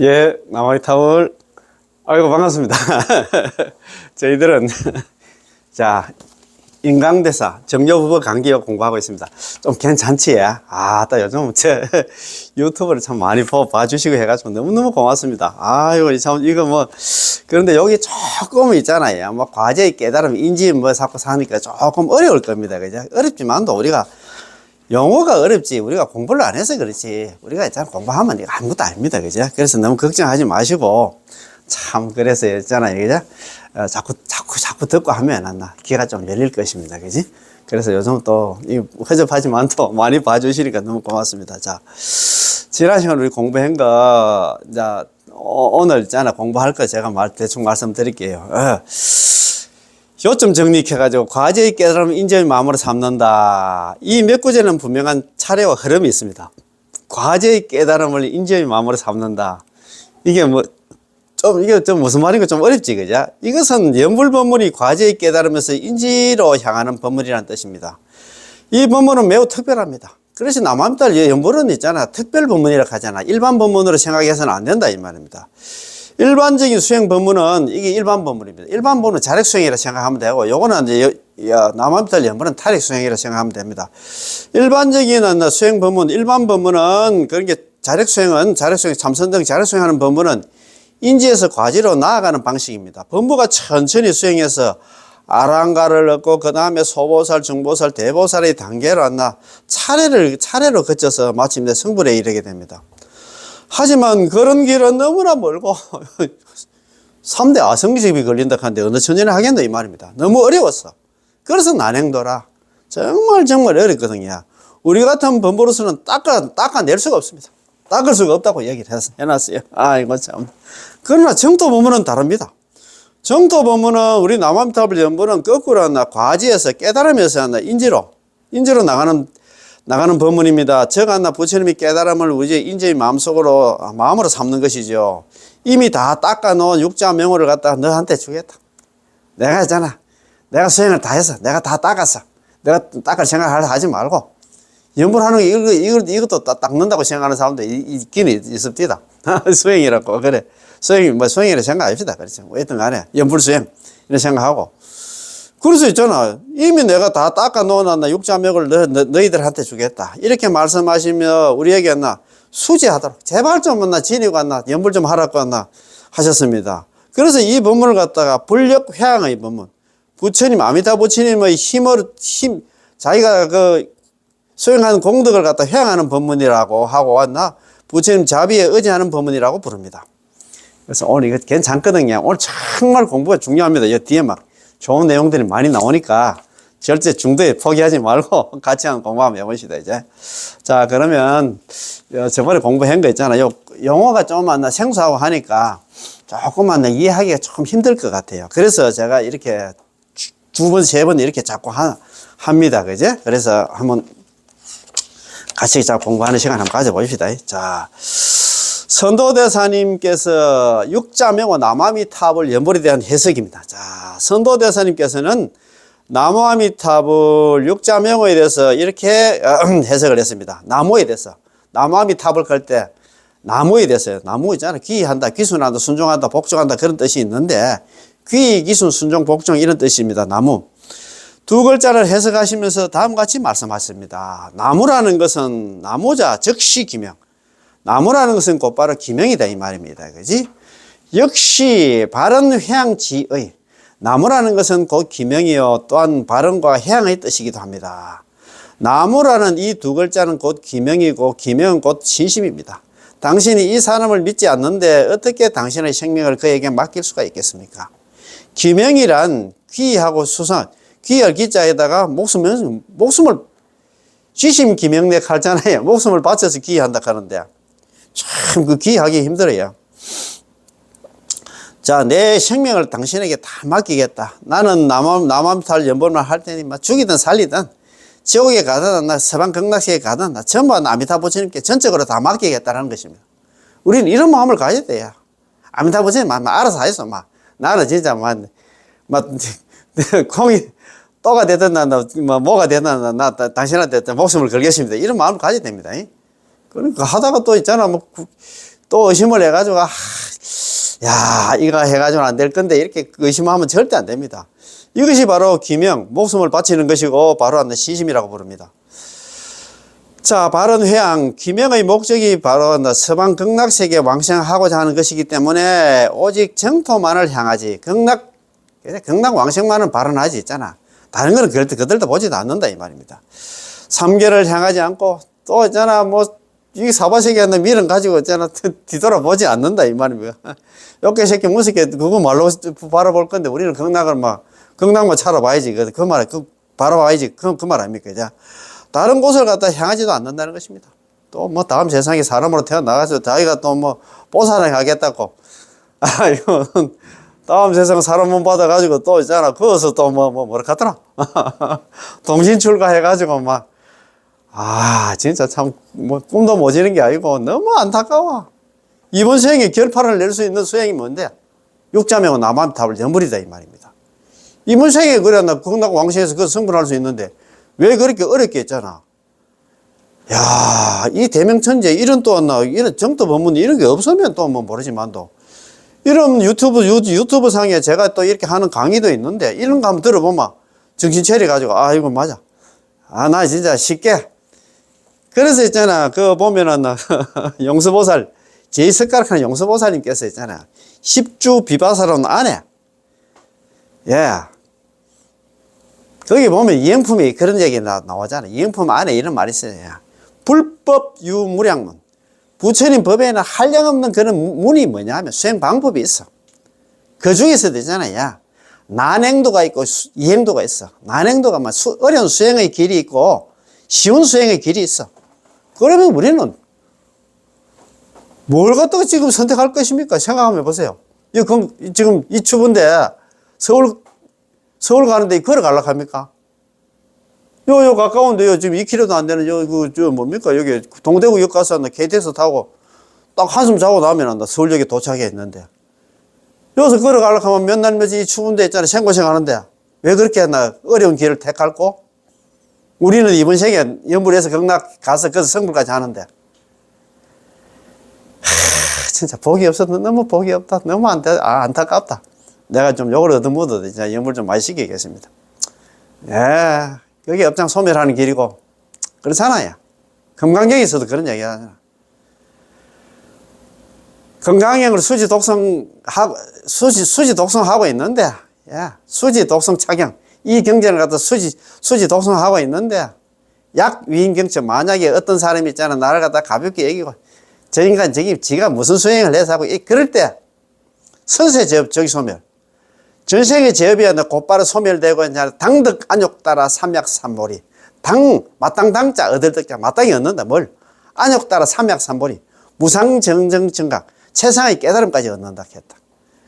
예, 남아이타월. 아이고, 반갑습니다. 저희들은, 자, 인강대사, 정여후보 강기호 공부하고 있습니다. 좀 괜찮지? 딱 요즘 제 유튜브를 참 많이 봐주시고 해가지고 너무너무 고맙습니다. 아이고, 참, 이거 뭐, 그런데 여기 조금 있잖아요. 뭐, 과제의 깨달음, 인지 뭐 자꾸 사니까 조금 어려울 겁니다. 그죠? 어렵지만도 우리가 영어가 어렵지 우리가 공부를 안 해서 그렇지 우리가 있잖아 공부하면 이거 아무것도 아닙니다. 그죠? 그래서 너무 걱정하지 마시고 참 그래서 있잖아요. 그죠? 자꾸 듣고 하면 안 나. 귀가 좀 열릴 것입니다. 그지? 그래서 요즘 또 허접하지만 또 많이 봐주시니까 너무 고맙습니다. 자, 지난 시간 우리 공부한 거, 자, 오늘 있잖아 공부할 거 제가 대충 말씀드릴게요. 요점 정리해가지고 과제의 깨달음 인정의 마음으로 삼는다. 이 몇 구절은 분명한 차례와 흐름이 있습니다. 과제의 깨달음을 인정의 마음으로 삼는다. 이게 이게 좀 무슨 말인가 좀 어렵지, 그죠? 이것은 연불법문이 과제의 깨달음에서 인지로 향하는 법문이라는 뜻입니다. 이 법문은 매우 특별합니다. 그래서 남한딸 연불은 있잖아. 특별 법문이라고 하잖아. 일반 법문으로 생각해서는 안 된다, 이 말입니다. 일반적인 수행 법문은 이게 일반 법문입니다. 일반 법문은 자력 수행이라 생각하면 되고, 요거는 이제 남한딸 연불은 탈익 수행이라 생각하면 됩니다. 일반적인 수행 법문, 일반 법문은 그런 게 자력 수행은 참선 등 자력 수행하는 법문은 인지에서 과지로 나아가는 방식입니다. 법무가 천천히 수행해서 아랑가를 얻고 그 다음에 소보살, 중보살, 대보살의 단계로 차례로 거쳐서 마침내 성불에 이르게 됩니다. 하지만 그런 길은 너무나 멀고 3대 아성집이 걸린다 하는데 어느 천년에 하겠노 이 말입니다. 너무 어려웠어. 그래서 난행도라. 정말 어렵거든요. 우리 같은 범보로서는 닦아낼 수가 없습니다. 닦을 수가 없다고 얘기를 해놨어요. 이거 참. 그러나 정토 법문은 다릅니다. 정토 법문은 우리 남한탑을 연부는 거꾸로 과지에서 깨달으면서 인지로 나가는 법문입니다. 부처님이 깨달음을 우리 인지의 마음으로 삼는 것이죠. 이미 다 닦아놓은 육자명호를 갖다가 너한테 주겠다. 내가 있잖아. 내가 수행을 다 했어. 내가 다 닦았어. 내가 닦을 생각을 하지 말고 연불하는 게 이것도 닦는다고 생각하는 사람도 있긴 있습니다. 수행이라고 그래. 수행이라 생각합시다. 그렇죠. 어쨌든 간에 연불수행 이런 생각하고. 그래서 있잖아. 이미 내가 다 닦아놓은 육자명을 너희들한테 주겠다. 이렇게 말씀하시며 우리에게 수지하도록 제발 좀 지니고 연불 좀 하라고 하셨습니다. 그래서 이 법문을 갖다가 불력회항의 법문. 부처님 아미타 부처님의 자기가 수행하는 공덕을 갖다 회항하는 법문이라고 하고 부처님 자비에 의지하는 법문이라고 부릅니다. 그래서 오늘 이거 괜찮거든요. 오늘 정말 공부가 중요합니다. 이 뒤에 좋은 내용들이 많이 나오니까 절대 중도에 포기하지 말고 같이 공부 한번 해봅시다, 이제. 자, 그러면 저번에 공부한 거 있잖아요. 용어가 좀 생소하고 하니까 조금만 이해하기가 조금 힘들 것 같아요. 그래서 제가 이렇게 두 번, 세 번 이렇게 자꾸 합니다. 그죠? 그래서 한번 같이 공부하는 시간 한번 가져봅시다. 자. 선도대사님께서 육자명호 남아미탑을 연불에 대한 해석입니다. 자, 선도대사님께서는 남아미탑을 육자명호에 대해서 이렇게 해석을 했습니다. 나무에 대해서. 남아미탑을 걸 때 나무에 대해서요. 나무 있잖아요. 귀한다, 귀순한다, 순종한다, 복종한다 그런 뜻이 있는데 귀, 귀순, 순종, 복종 이런 뜻입니다. 나무. 두 글자를 해석하시면서 다음과 같이 말씀하십니다. 나무라는 것은 나무자 즉시 기명. 나무라는 것은 곧바로 기명이다 이 말입니다. 그지? 역시 바른 회양지의 나무라는 것은 곧 기명이요 또한 바른과 회양의 뜻이기도 합니다. 나무라는 이 두 글자는 곧 기명이고 기명은 곧 신심입니다. 당신이 이 사람을 믿지 않는데 어떻게 당신의 생명을 그에게 맡길 수가 있겠습니까? 기명이란 귀하고 수선, 귀할 기자에다가 목숨을 지심 기명내 하잖아요. 목숨을 바쳐서 귀한다 하는데 참 귀하기 힘들어요. 자, 내 생명을 당신에게 다 맡기겠다. 나는 남암탈 연본만 할 테니 죽이든 살리든 지옥에 가든 서방 극락세에 가든 전부 아미타 부처님께 전적으로 다 맡기겠다는 것입니다. 우리는 이런 마음을 가져야 돼요. 아미타 부처님 알아서 하겠어. 나는 진짜 콩이 또가 되든 뭐가 되든 당신한테 목숨을 걸겠습니다. 이런 마음을 가져야 됩니다. 그러니까 하다가 또 있잖아. 또 의심을 해가지고, 야, 이거 해가지고는 안 될 건데, 이렇게 의심하면 절대 안 됩니다. 이것이 바로 기명, 목숨을 바치는 것이고, 바로 시심이라고 부릅니다. 자, 바른 회양, 기명의 목적이 바로 서방 극락세계에 왕생하고자 하는 것이기 때문에 오직 정토만을 향하지, 극락 왕생만은 발언하지 있잖아. 다른 거는 그들도 보지도 않는다, 이 말입니다. 삼계를 향하지 않고, 또 있잖아, 이 사바세계한테 미련 가지고 있잖아, 뒤돌아보지 않는다, 이 말입니다. 욕개 새끼 무섭게 그거 말로 바라볼 건데, 우리는 극락만 차려봐야지. 바라봐야지. 그 말 아닙니까? 자, 다른 곳을 갖다 향하지도 않는다는 것입니다. 또 다음 세상에 사람으로 태어나가서 자기가 또 보살을 하겠다고. 이거는 다음 세상 사람 몸 받아가지고 또 있잖아. 거기서 또 뭐라 하더라. 동신 출가해가지고 진짜 참, 꿈도 못 지는 게 아니고 너무 안타까워. 이번 수행에 결판을 낼 수 있는 수행이 뭔데? 육자명은 나만 답을 연불이다, 이 말입니다. 이번 수행에 그래, 극락 왕생에서 그 성불할 수 있는데, 왜 그렇게 어렵게 했잖아. 야, 이 대명천재, 이런 이런 정도 법문, 이런 게 없으면 또 모르지만도, 이런 유튜브 상에 제가 또 이렇게 하는 강의도 있는데, 이런 거 한번 들어보면, 정신 차려가지고, 이거 맞아. 나 진짜 쉽게. 그래서 있잖아, 그거 보면은, 용서보살, 제2석가락하는 용서보살님께서 있잖아, 10주 비바사론 안에, 거기 보면 이행품이 그런 얘기 나오잖아. 이행품 안에 이런 말이 있어요. 불법 유무량문. 부처님 법에는 한량없는 그런 문이 뭐냐 하면 수행 방법이 있어. 그 중에서도 있잖아. 난행도가 있고 이행도가 있어. 난행도가 어려운 수행의 길이 있고 쉬운 수행의 길이 있어. 그러면 우리는 뭘 갖다가 지금 선택할 것입니까? 생각 한번 해보세요. 지금 이 추운데 서울 가는데 걸어가려고 합니까? 요 가까운데요. 지금 2km도 안 되는 뭡니까? 여기 동대구역 가서 KTX 타고 딱 한숨 자고 나면 서울역에 도착했는데. 여기서 걸어가려고 하면 몇 날 며칠 추운데 있잖아. 생고생 하는데. 왜 그렇게 어려운 길을 택할꼬? 우리는 이번 생에 연불에서 극락 가서 거기서 성불까지 하는데. 진짜 복이 없어도 너무 복이 없다. 너무 안타깝다. 내가 좀 욕을 얻어묻어도 진짜 연불 좀 많이 시키겠습니다. 여기 업장 소멸하는 길이고, 그렇잖아요. 금강경에서도 그런 얘기 하잖아. 금강경을 수지 독성하고 있는데, 수지 독성 착용. 이 경전을 갖다 수지 독성하고 있는데, 약 위인 경처, 만약에 어떤 사람이 있잖아. 나를 갖다 가볍게 얘기고, 저 인간 지가 무슨 수행을 해서 하고, 그럴 때, 선세 저기 소멸. 전생의 제업이 곧바로 소멸되고, 당득 안욕 따라 삼약삼보리. 마땅당자 얻을득자. 마땅히 얻는다. 뭘? 안욕 따라 삼약삼보리. 무상정정정각. 최상의 깨달음까지 얻는다 했다.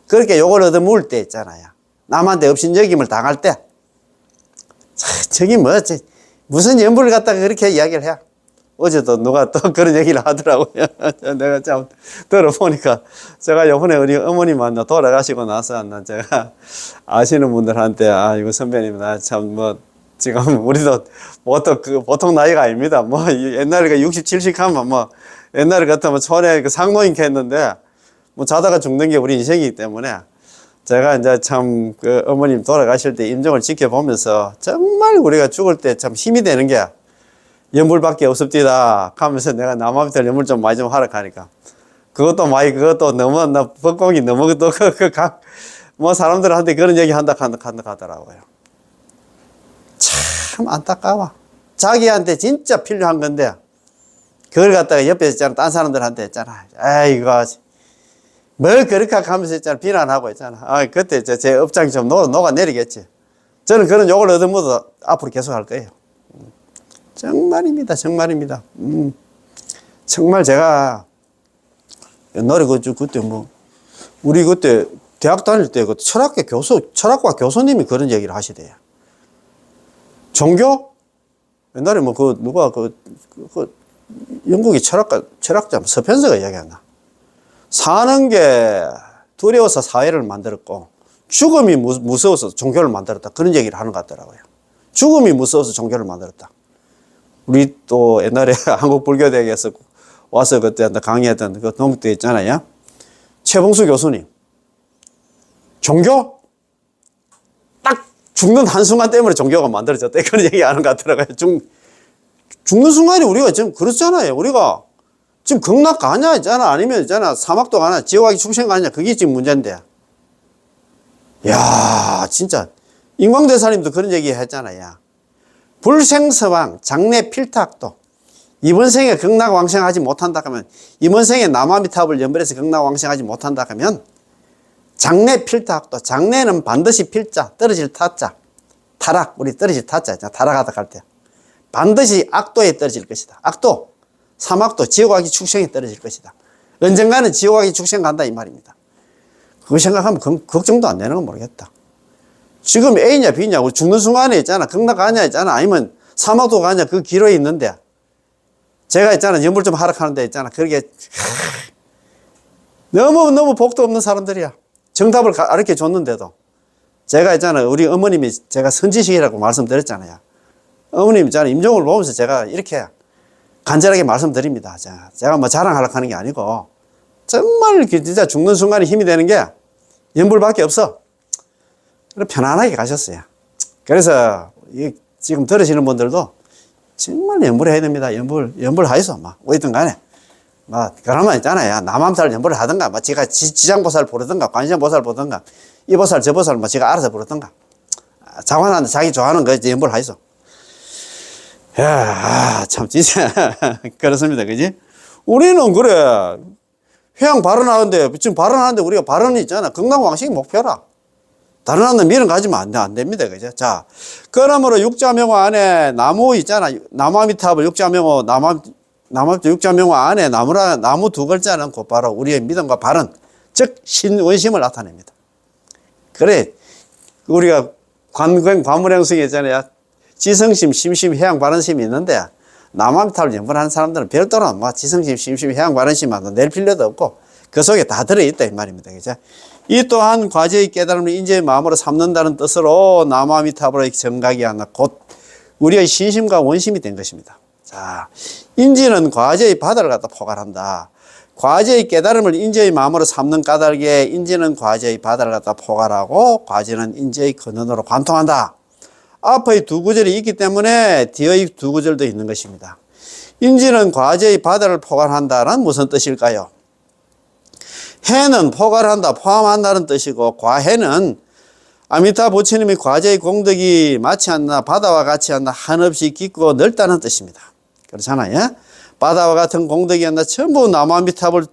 그렇게 요걸 얻어물 때 있잖아요. 남한테 업신여김을 당할 때. 저기 무슨 연불을 갖다가 그렇게 이야기를 해. 어제도 누가 또 그런 얘기를 하더라고요. 내가 참 들어보니까 제가 요번에 우리 어머니 만나 돌아가시고 나서 제가 아시는 분들한테 이거 선배님 나 참 지금 우리도 보통 나이가 아닙니다. 옛날에 60, 70 하면 옛날에 같으면 촌에 상노인 했는데 자다가 죽는 게 우리 인생이기 때문에 제가 이제 참 어머님 돌아가실 때 임종을 지켜보면서 정말 우리가 죽을 때 참 힘이 되는 게 연불밖에 없습니다 하면서 내가 남한테 연불 좀 많이 좀 하라 하니까 그것도 너무 벅공이 너무 사람들한테 그런 얘기 한다 하더라고요. 참 안타까워. 자기한테 진짜 필요한 건데 그걸 갖다가 옆에 있잖아. 딴 사람들한테 있잖아. 이거 뭘 그렇게 하면서 있잖아. 비난하고 있잖아. 그때 제 업장이 좀 녹아내리겠지. 저는 그런 욕을 얻으면서 앞으로 계속 할 거예요. 정말입니다. 정말입니다. 정말 제가 옛날에 그때 우리 그때 대학 다닐 때 철학과 교수님이 그런 얘기를 하시대요. 종교? 옛날에 누가 영국의 철학자 서펜서가 이야기한다. 사는 게 두려워서 사회를 만들었고, 죽음이 무서워서 종교를 만들었다. 그런 얘기를 하는 것 같더라고요. 죽음이 무서워서 종교를 만들었다. 우리 또 옛날에 한국 불교대학에서 와서 그때 강의했던 그 동국대 있잖아요. 최봉수 교수님. 종교? 딱 죽는 한순간 때문에 종교가 만들어졌다. 그런 얘기 하는 것 같더라고요. 죽는 순간이 우리가 지금 그렇잖아요. 우리가 지금 극락 가냐 있잖아. 아니면 있잖아. 사막도 가냐. 지옥하기 축생 가냐. 그게 지금 문제인데. 야 진짜. 인광대사님도 그런 얘기 했잖아요. 불생서왕 장래 필탁도. 이번 생에 극락왕생하지 못한다 하면, 이번 생에 남아미탑을 연결해서 극락왕생하지 못한다 하면, 장래 필탁도. 장래는 반드시 필자, 떨어질 타자. 타락, 우리 떨어질 타자 있잖아. 타락하다 갈 때. 반드시 악도에 떨어질 것이다. 악도, 사막도, 지옥하기 축생에 떨어질 것이다. 언젠가는 지옥하기 축생 간다 이 말입니다. 그거 생각하면 걱정도 안 되는 건 모르겠다. 지금 A냐 B냐 우리 죽는 순간에 있잖아. 극락 가냐 있잖아. 아니면 사막도 가냐 그 기로에 있는데 제가 있잖아. 연불 좀 하락하는데 있잖아. 그렇게 너무 복도 없는 사람들이야. 정답을 가르쳐 줬는데도 제가 있잖아. 우리 어머님이 제가 선지식이라고 말씀드렸잖아요. 어머님 있잖아. 임종을 보면서 제가 이렇게 간절하게 말씀드립니다. 제가 뭐 자랑하려고 하는 게 아니고 정말 진짜 죽는 순간에 힘이 되는 게 연불밖에 없어. 편안하게 가셨어요. 그래서 지금 들으시는 분들도 정말 연불 해야 됩니다. 연불 하이소. 어디든 간에. 그러면 있잖아요. 남암살 연불을 하든가, 제가 지장보살 부르든가, 관세음보살 부르든가, 이 보살, 저 보살, 제가 알아서 부르든가. 자관하는 자기 좋아하는 거 연불 하이소. 야, 참, 진짜. 그렇습니다. 그지? 우리는 그래. 회양 발언하는데, 지금 발언하는데 우리가 발언이 있잖아. 극락왕식이 목표라. 다른 하나는 밀은 가지면 안 됩니다. 그죠? 자, 그러므로 육자명호 안에 나무 있잖아. 남아미탑을 육자명호, 남아미탑 육자명호 안에 나무 두 글자는 곧바로 우리의 믿음과 발언, 즉, 신원심을 나타냅니다. 그래, 우리가 관문행성이 있잖아요. 지성심, 심심, 해양, 발언심이 있는데, 남아미탑을 연구하는 사람들은 별도로 지성심, 심심, 해양, 발언심만 낼 필요도 없고, 그 속에 다 들어있다, 이 말입니다. 그죠? 이 또한 과제의 깨달음을 인재의 마음으로 삼는다는 뜻으로 남아미탑으로의 정각이 하나 곧 우리의 신심과 원심이 된 것입니다. 자, 인지는 과제의 바다를 갖다 포괄한다. 과제의 깨달음을 인재의 마음으로 삼는 까닭에 인지는 과제의 바다를 갖다 포괄하고 과제는 인재의 근원으로 관통한다. 앞의 두 구절이 있기 때문에 뒤의 두 구절도 있는 것입니다. 인지는 과제의 바다를 포괄한다는 무슨 뜻일까요? 해는 포괄한다, 포함한다는 뜻이고, 과해는 아미타 부처님이 과제의 공덕이 마치 않나 바다와 같이 않나 한없이 깊고 넓다는 뜻입니다. 그렇잖아요. 바다와 같은 공덕이 않나 전부 남아미탑을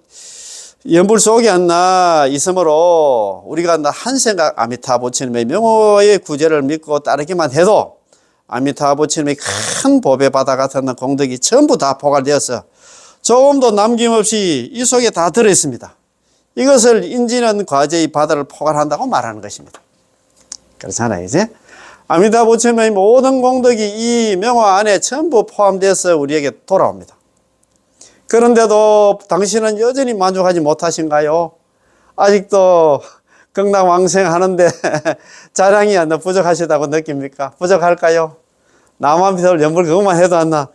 연불 속에 않나 있으므로 우리가 한 생각 아미타 부처님의 명호의 구제를 믿고 따르기만 해도 아미타 부처님의 큰 보배 바다 같은 공덕이 전부 다 포괄되어서 조금도 남김없이 이 속에 다 들어있습니다. 이것을 인지는 과제의 바다를 포괄한다고 말하는 것입니다. 그렇잖아요, 이제? 아미타 부처님의 모든 공덕이 이 명호 안에 전부 포함되어서 우리에게 돌아옵니다. 그런데도 당신은 여전히 만족하지 못하신가요? 아직도 극락왕생하는데 자랑이 안 나 부족하시다고 느낍니까? 부족할까요? 남아미탑을 연불 그것만 해도 안 나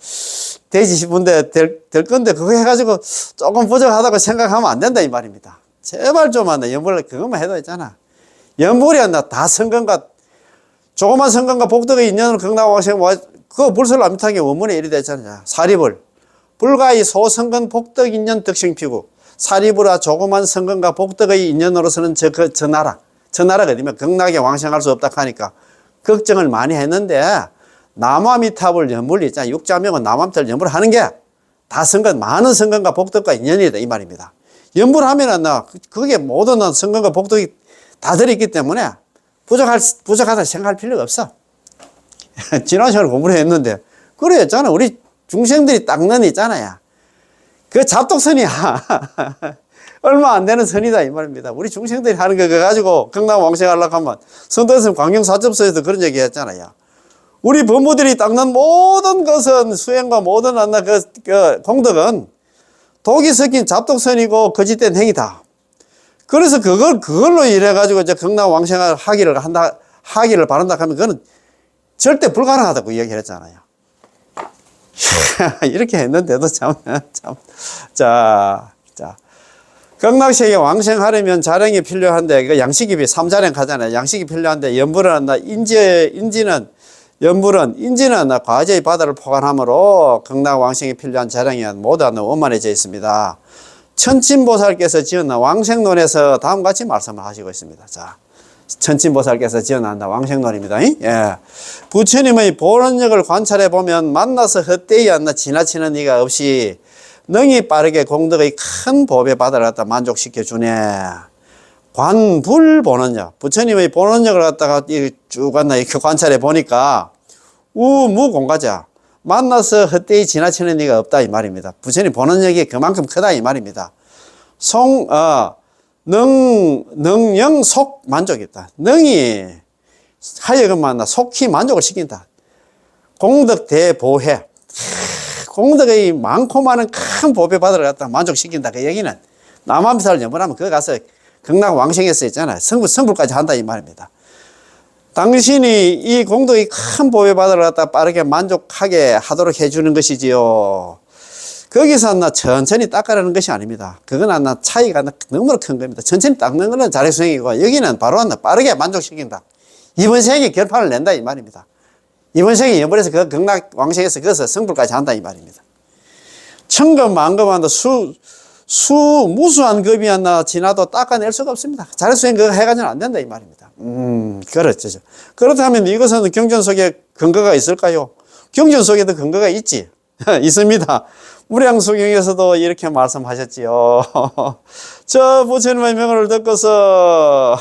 되지 싶은데 될 건데 그거 해가지고 조금 부족하다고 생각하면 안 된다 이 말입니다. 제발 좀 안 나. 연불 그것만 해도 있잖아. 연불이 안 나. 다 성건과 조그만 성건과 복덕의 인연을 극락왕생 그거 불설 아미타의 원문에 이리 됐잖아요. 사리불 불가의 소성건 복덕 인연 덕생피구 사리불아 조그만 성건과 복덕의 인연으로서는 저 나라가 어디면 극락에 왕생할 수 없다 하니까 걱정을 많이 했는데 남아미탑을 연불 있잖아요. 육자명은 남아미탑을 연불하는 게 다 성건 많은 성건과 복덕과 인연이다 이 말입니다. 연불하면은 그게 모든 성건과 복덕이 다 들어있기 때문에 부족하다 생각할 필요가 없어. 지난 시간에 공부를 했는데 그래 있잖아. 우리 중생들이 닦는 있잖아요. 그 잡독선이야. 얼마 안 되는 선이다 이 말입니다. 우리 중생들이 하는 거 가지고 극락왕생하려고 하면 성도선 광경사접서에서 그런 얘기 했잖아요. 우리 법무들이 닦는 모든 것은 수행과 모든 그 공덕은 독이 섞인 잡독선이고 거짓된 행위다. 그래서 그걸로 이래가지고 이제 극락왕생을 하기를 바란다 하면 그거는 절대 불가능하다고 이야기를 했잖아요. 이렇게 했는데도 참. 자. 극락세계 왕생하려면 자령이 필요한데, 그 양식입이 3자령 하잖아요. 양식이 필요한데, 연불은 인지는 과제의 바다를 포괄하므로 극락 왕생이 필요한 자령이 모두 원만해져 있습니다. 천친보살께서 지은 왕생론에서 다음과 같이 말씀을 하시고 있습니다. 자, 천친보살께서 지어난다 왕생론입니다. 예. 부처님의 본원력을 관찰해 보면 만나서 헛되이 않나 지나치는 이가 없이 능히 빠르게 공덕의 큰 법의 바다를 갖다 만족시켜 주네. 관불 본원력. 부처님의 본원력을 갖다가 쭉 갔나 이렇게 관찰해 보니까 우무공가자. 만나서 헛되이 지나치는 이가 없다 이 말입니다. 부처님 본원력이 그만큼 크다 이 말입니다. 능영 속 만족이 있다. 능히 하여금 만나 속히 만족을 시킨다. 공덕 대보회. 공덕의 많고 많은 큰 법의 바다를 갖다 만족시킨다. 그 얘기는 남한비사를 연불하면 그거 가서 극락 왕생에서 있잖아요. 성불까지 한다 이 말입니다. 당신이 이 공덕의 큰 법의 바다를 갖다 빠르게 만족하게 하도록 해주는 것이지요. 거기서 천천히 닦아내는 것이 아닙니다. 그건 차이가 너무나 큰 겁니다. 천천히 닦는 것은 자력수행이고, 여기는 바로 빠르게 만족시킨다. 이번 생에 결판을 낸다 이 말입니다. 이번 생에 연불해서 그 극락 왕생에서 거기서 성불까지 한다 이 말입니다. 천급 만급 무수한 급이 지나도 닦아낼 수가 없습니다. 자력수행 그거 해가지고는 안 된다 이 말입니다. 그렇죠. 그렇다면 이것은 경전 속에 근거가 있을까요? 경전 속에도 근거가 있지. 있습니다. 무량수경에서도 이렇게 말씀하셨지요. 저 부처님의 명을 듣고서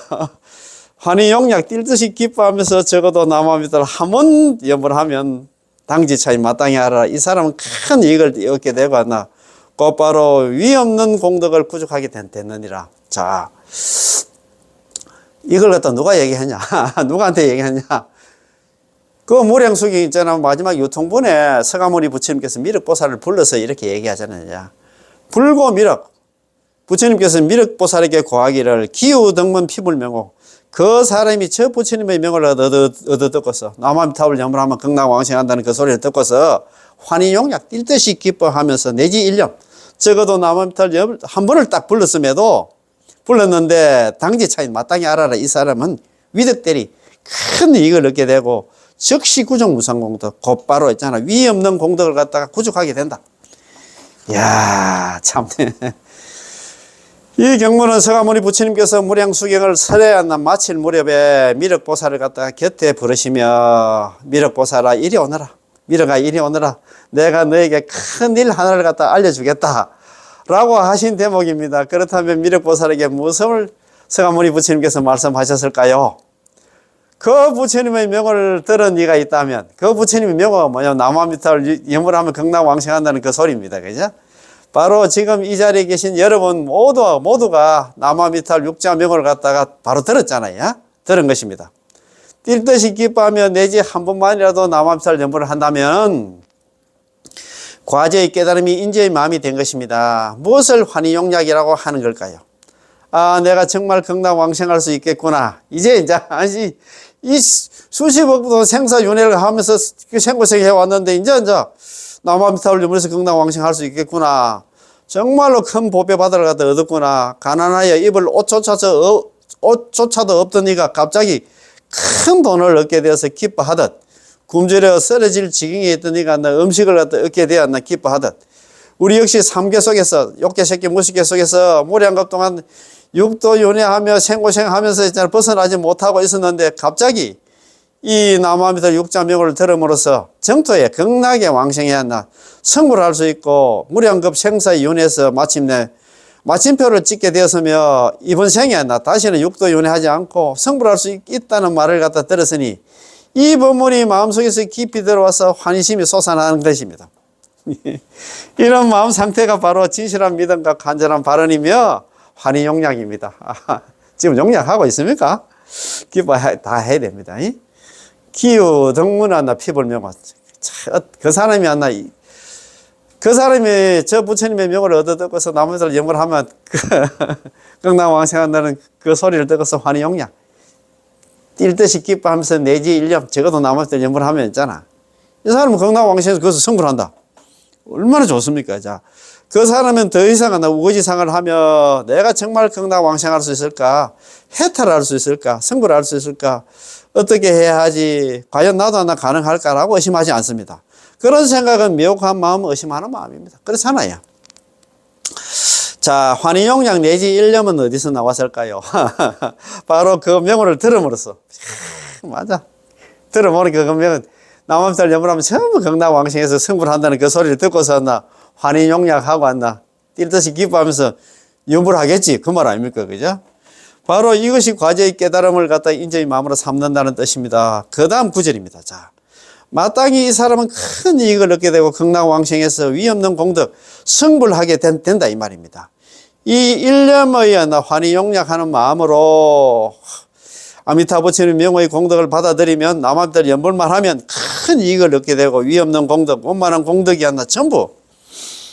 환희용약 뛸 듯이 기뻐하면서 적어도 남아미들 한번 연불하면 당지차이 마땅히 알아라. 이 사람은 큰 이익을 얻게 되고 곧바로 위없는 공덕을 구축하게 됐느니라. 자, 이걸 갖다 누가 얘기하냐? 누구한테 얘기하냐? 그 무량수경 있잖아. 마지막 유통분에 서가모니 부처님께서 미륵보살을 불러서 이렇게 얘기하잖아요. 불고 미륵. 부처님께서 미륵보살에게 고하기를 기우등문 피불명호. 그 사람이 저 부처님의 명을 얻어 듣고서 남한탑을 연불하면 극락왕생한다는 그 소리를 듣고서 환희용약 뛸 듯이 기뻐하면서 내지 1년 적어도 남한탑을 한 번을 딱 불렀는데 당지 차이 마땅히 알아라. 이 사람은 위득대리 큰 이익을 얻게 되고 즉시 구정 무상공덕 곧바로 있잖아. 위 없는 공덕을 갖다가 구축하게 된다. 이야 참. 이 경문은 서가모니 부처님께서 무량수경을 설에 마칠 무렵에 미륵보살을 갖다가 곁에 부르시며 미륵보살아 이리 오너라. 미륵아 이리 오너라. 내가 너에게 큰 일 하나를 갖다 알려주겠다. 라고 하신 대목입니다. 그렇다면 미륵보살에게 무엇을 서가모니 부처님께서 말씀하셨을까요? 그 부처님의 명을 들은 이가 있다면 그 부처님의 명은 뭐냐? 남한미탈을 연불하면 극락왕생한다는 그 소리입니다. 그죠? 바로 지금 이 자리에 계신 여러분 모두가 남아미탈 육자명을 갖다가 바로 들었잖아요. 들은 것입니다. 뛸 듯이 기뻐하며 내지 한 번만이라도 남아미탈 연불을 한다면 과제의 깨달음이 인지의 마음이 된 것입니다. 무엇을 환희용약이라고 하는 걸까요? 아, 내가 정말 극락왕생할 수 있겠구나. 이제 이 수십억도 생사윤회를 하면서 생고생 해왔는데 이제 남아미타를 유물에서 극락왕생할 수 있겠구나. 정말로 큰 법의 바다를 갖다 얻었구나. 가난하여 입을 옷조차도 없던 이가 갑자기 큰 돈을 얻게 되어서 기뻐하듯 굶주려 쓰러질 지경에 있던 이가 음식을 갖다 얻게 되었나 기뻐하듯 우리 역시 삼계 속에서 욕계 새끼 무식계 속에서 무량급 동안 육도윤회하며 생고생하면서 있잖아 벗어나지 못하고 있었는데 갑자기 이 남아미탈 육자명을 들음으로써 정토에 극락에 왕생해야 한다. 성불을 할 수 있고 무량급 생사의 윤회에서 마침내 마침표를 찍게 되었으며 이번 생에 다시는 육도윤회하지 않고 성불할 수 있다는 말을 갖다 들었으니 이 법문이 마음속에서 깊이 들어와서 환희심이 솟아나는 것입니다. 이런 마음 상태가 바로 진실한 믿음과 간절한 발언이며 환희용약입니다. 지금 용약하고 있습니까? 기뻐 다 해야 됩니다. 기우 덕문한다 피불명호. 그 사람이 그 사람이 저 부처님의 명을 얻어 듣고서 나머지를 연불하면 극락왕생한다는 그 소리를 듣고서 환희용약 뛸 듯이 기뻐하면서 내지 1년 적어도 나머지를 연불하면 있잖아. 이 사람은 극락왕생에서 거기서 성불한다. 얼마나 좋습니까? 자, 그 사람은 더 이상 나 우거지상을 하며 내가 정말 건강왕생할 수 있을까? 해탈할 수 있을까? 승부를 할 수 있을까? 어떻게 해야 하지? 과연 나도 하나 가능할까라고 의심하지 않습니다. 그런 생각은 미혹한 마음, 의심하는 마음입니다. 그렇잖아요. 자, 환희용약 내지 일념은 어디서 나왔을까요? 바로 그 명호를 들음으로써. 맞아. 들어보니까 그 명은 남암살 연불하면 전부 건강왕생해서 승부를 한다는 그 소리를 듣고서 왔나? 환희용약하고 왔나? 뛸듯이 기뻐하면서 연불을 하겠지. 그 말 아닙니까? 그죠? 바로 이것이 과제의 깨달음을 갖다 인정의 마음으로 삼는다는 뜻입니다. 그 다음 구절입니다. 자, 마땅히 이 사람은 큰 이익을 얻게 되고 건강왕생해서 위없는 공덕, 승부를 하게 된다 이 말입니다. 이 일념의 환희용약하는 마음으로 아미타 부처님 명호의 공덕을 받아들이면 남한들 연불만 하면 큰 이익을 얻게 되고 위없는 공덕, 원만한 공덕이 안나 전부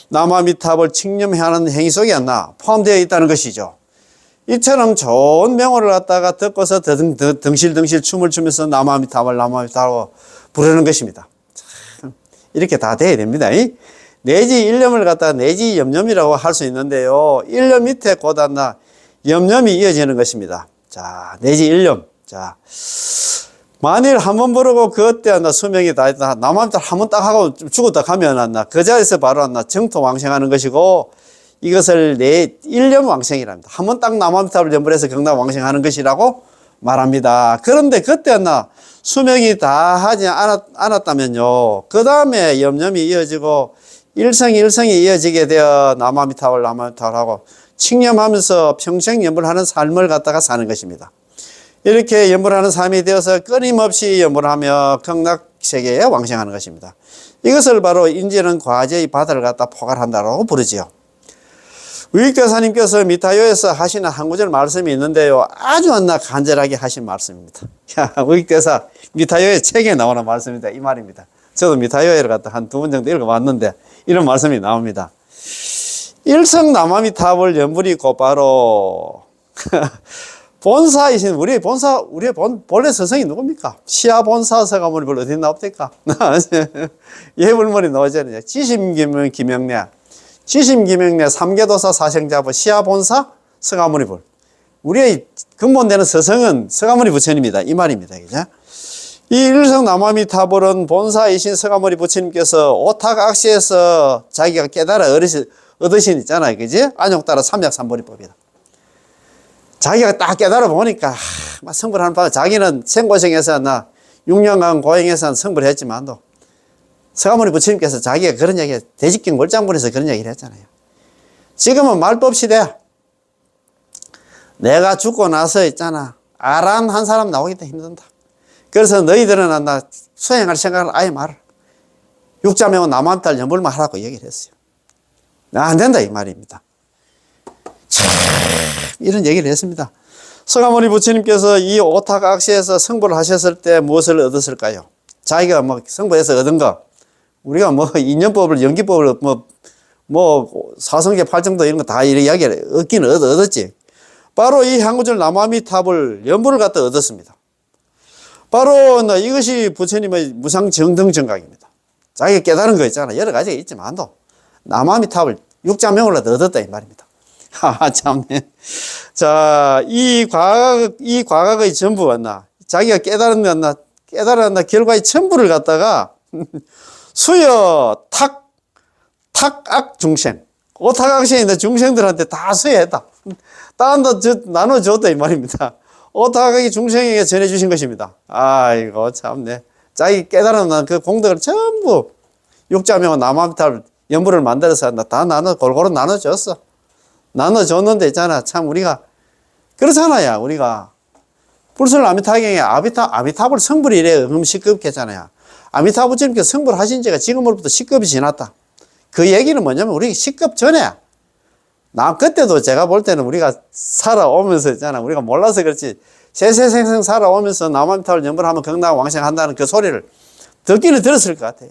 남아미탑을 칭념하는 행위 속에 안나 포함되어 있다는 것이죠. 이처럼 좋은 명호를 갖다가 듣고서 덩실덩실 춤을 추면서 남아미탑을 부르는 것입니다. 참, 이렇게 다 돼야 됩니다. 내지 일념을 갖다가 내지 염념이라고 할 수 있는데요. 일념 밑에 곧 안나 염념이 이어지는 것입니다. 자, 내지 일념. 자, 만일 한 번 부르고 그때 안나 수명이 다 있다. 남한테 한 번 딱 하고 죽었다 가면 안나 그 자리에서 바로 안나 정토 왕생하는 것이고 이것을 내 일념 왕생이랍니다. 한 번 딱 남한탑을 연불해서 경남 왕생하는 것이라고 말합니다. 그런데 그때 안나 수명이 다 하지 않았다면요. 그 다음에 염념이 이어지고 일성이 이어지게 되어 남아미탑을 하고 칭념하면서 평생 연불하는 삶을 갖다가 사는 것입니다. 이렇게 연불하는 삶이 되어서 끊임없이 연불하며 극락세계에 왕생하는 것입니다. 이것을 바로 인지는 과제의 바다를 갖다 포괄한다고 부르지요. 의익대사님께서 미타요에서 하시는 한 구절 말씀이 있는데요. 아주 간절하게 하신 말씀입니다. 의익대사 미타요의 책에 나오는 말씀입니다. 이 말입니다. 저도 미타요를 갖다 한 두 번 정도 읽어봤는데 이런 말씀이 나옵니다. 일성 남아미탑을 연불이 곧바로 본사이신 우리의 본래 스승이 누굽니까? 시아 본사 서가모니 별 어디 나옵니까? 예불머리 나오잖아요. 지심기명내 3계도사 사생자부 시아 본사 서가모니 불. 우리의 근본되는 스승은 서가모니 부처님입니다. 이 말입니다. 그죠? 이 일성 남아미타불은 본사이신 서가모니 부처님께서 오탁악시에서 자기가 깨달아 얻으신 있잖아요. 그지? 안욕따라 삼약삼보리법이다. 자기가 딱 깨달아 보니까 막 성불하는 바에 자기는 생고생에서 6년간 고행해서 성불을 했지만도 서가모니 부처님께서 자기가 그런 얘기 대직경 월장본에서 그런 얘기를 했잖아요. 지금은 말도 없이 돼. 내가 죽고 나서 있잖아. 아란 한 사람 나오기도 힘든다. 그래서 너희들은 수행할 생각을 아예 말아. 육자명은 남한딸 연불만 하라고 얘기를 했어요. 안 된다 이 말입니다. 참 이런 얘기를 했습니다. 서가모니 부처님께서 이 오탁악시에서 성불을 하셨을 때 무엇을 얻었을까요? 자기가 성불해서 얻은 거 우리가 인연법을 연기법을 사성계 팔정도 이런 거 다 이야기를 얻기는 얻었지. 바로 이 한 구절 남아미탑을 연불을 갖다 얻었습니다. 바로 이것이 부처님의 무상정등정각입니다. 자기가 깨달은 거 있잖아. 여러 가지가 있지만도 남아미탑을 육자명으로 얻었다 이 말입니다. 참네. 자, 이 과학의 전부 자기가 깨달은 결과의 전부를 갖다가 수여 탁악 중생, 오탁악시에 있는 중생들한테 다 수여했다. 나눠줬다 이 말입니다. 오탁악이 중생에게 전해주신 것입니다. 아이고 참네. 자기 깨달은 그 공덕을 전부 육자명은 남아미탑을 연불을 만들어서 다 골고루 나눠줬어. 나눠줬는데 있잖아. 참 우리가 그렇잖아요. 우리가 불설 아미타경에 아미타불 성불이 이래 시급게 했잖아요. 아미타 부처님께서 성불 하신 지가 지금으로부터 10급이 지났다. 그 얘기는 뭐냐면 우리 10급 전에 그때도 제가 볼 때는 우리가 살아오면서 있잖아. 우리가 몰라서 그렇지. 세세생생 살아오면서 남아미타불 연불하면 건강왕생한다는 그 소리를 듣기는 들었을 것 같아요.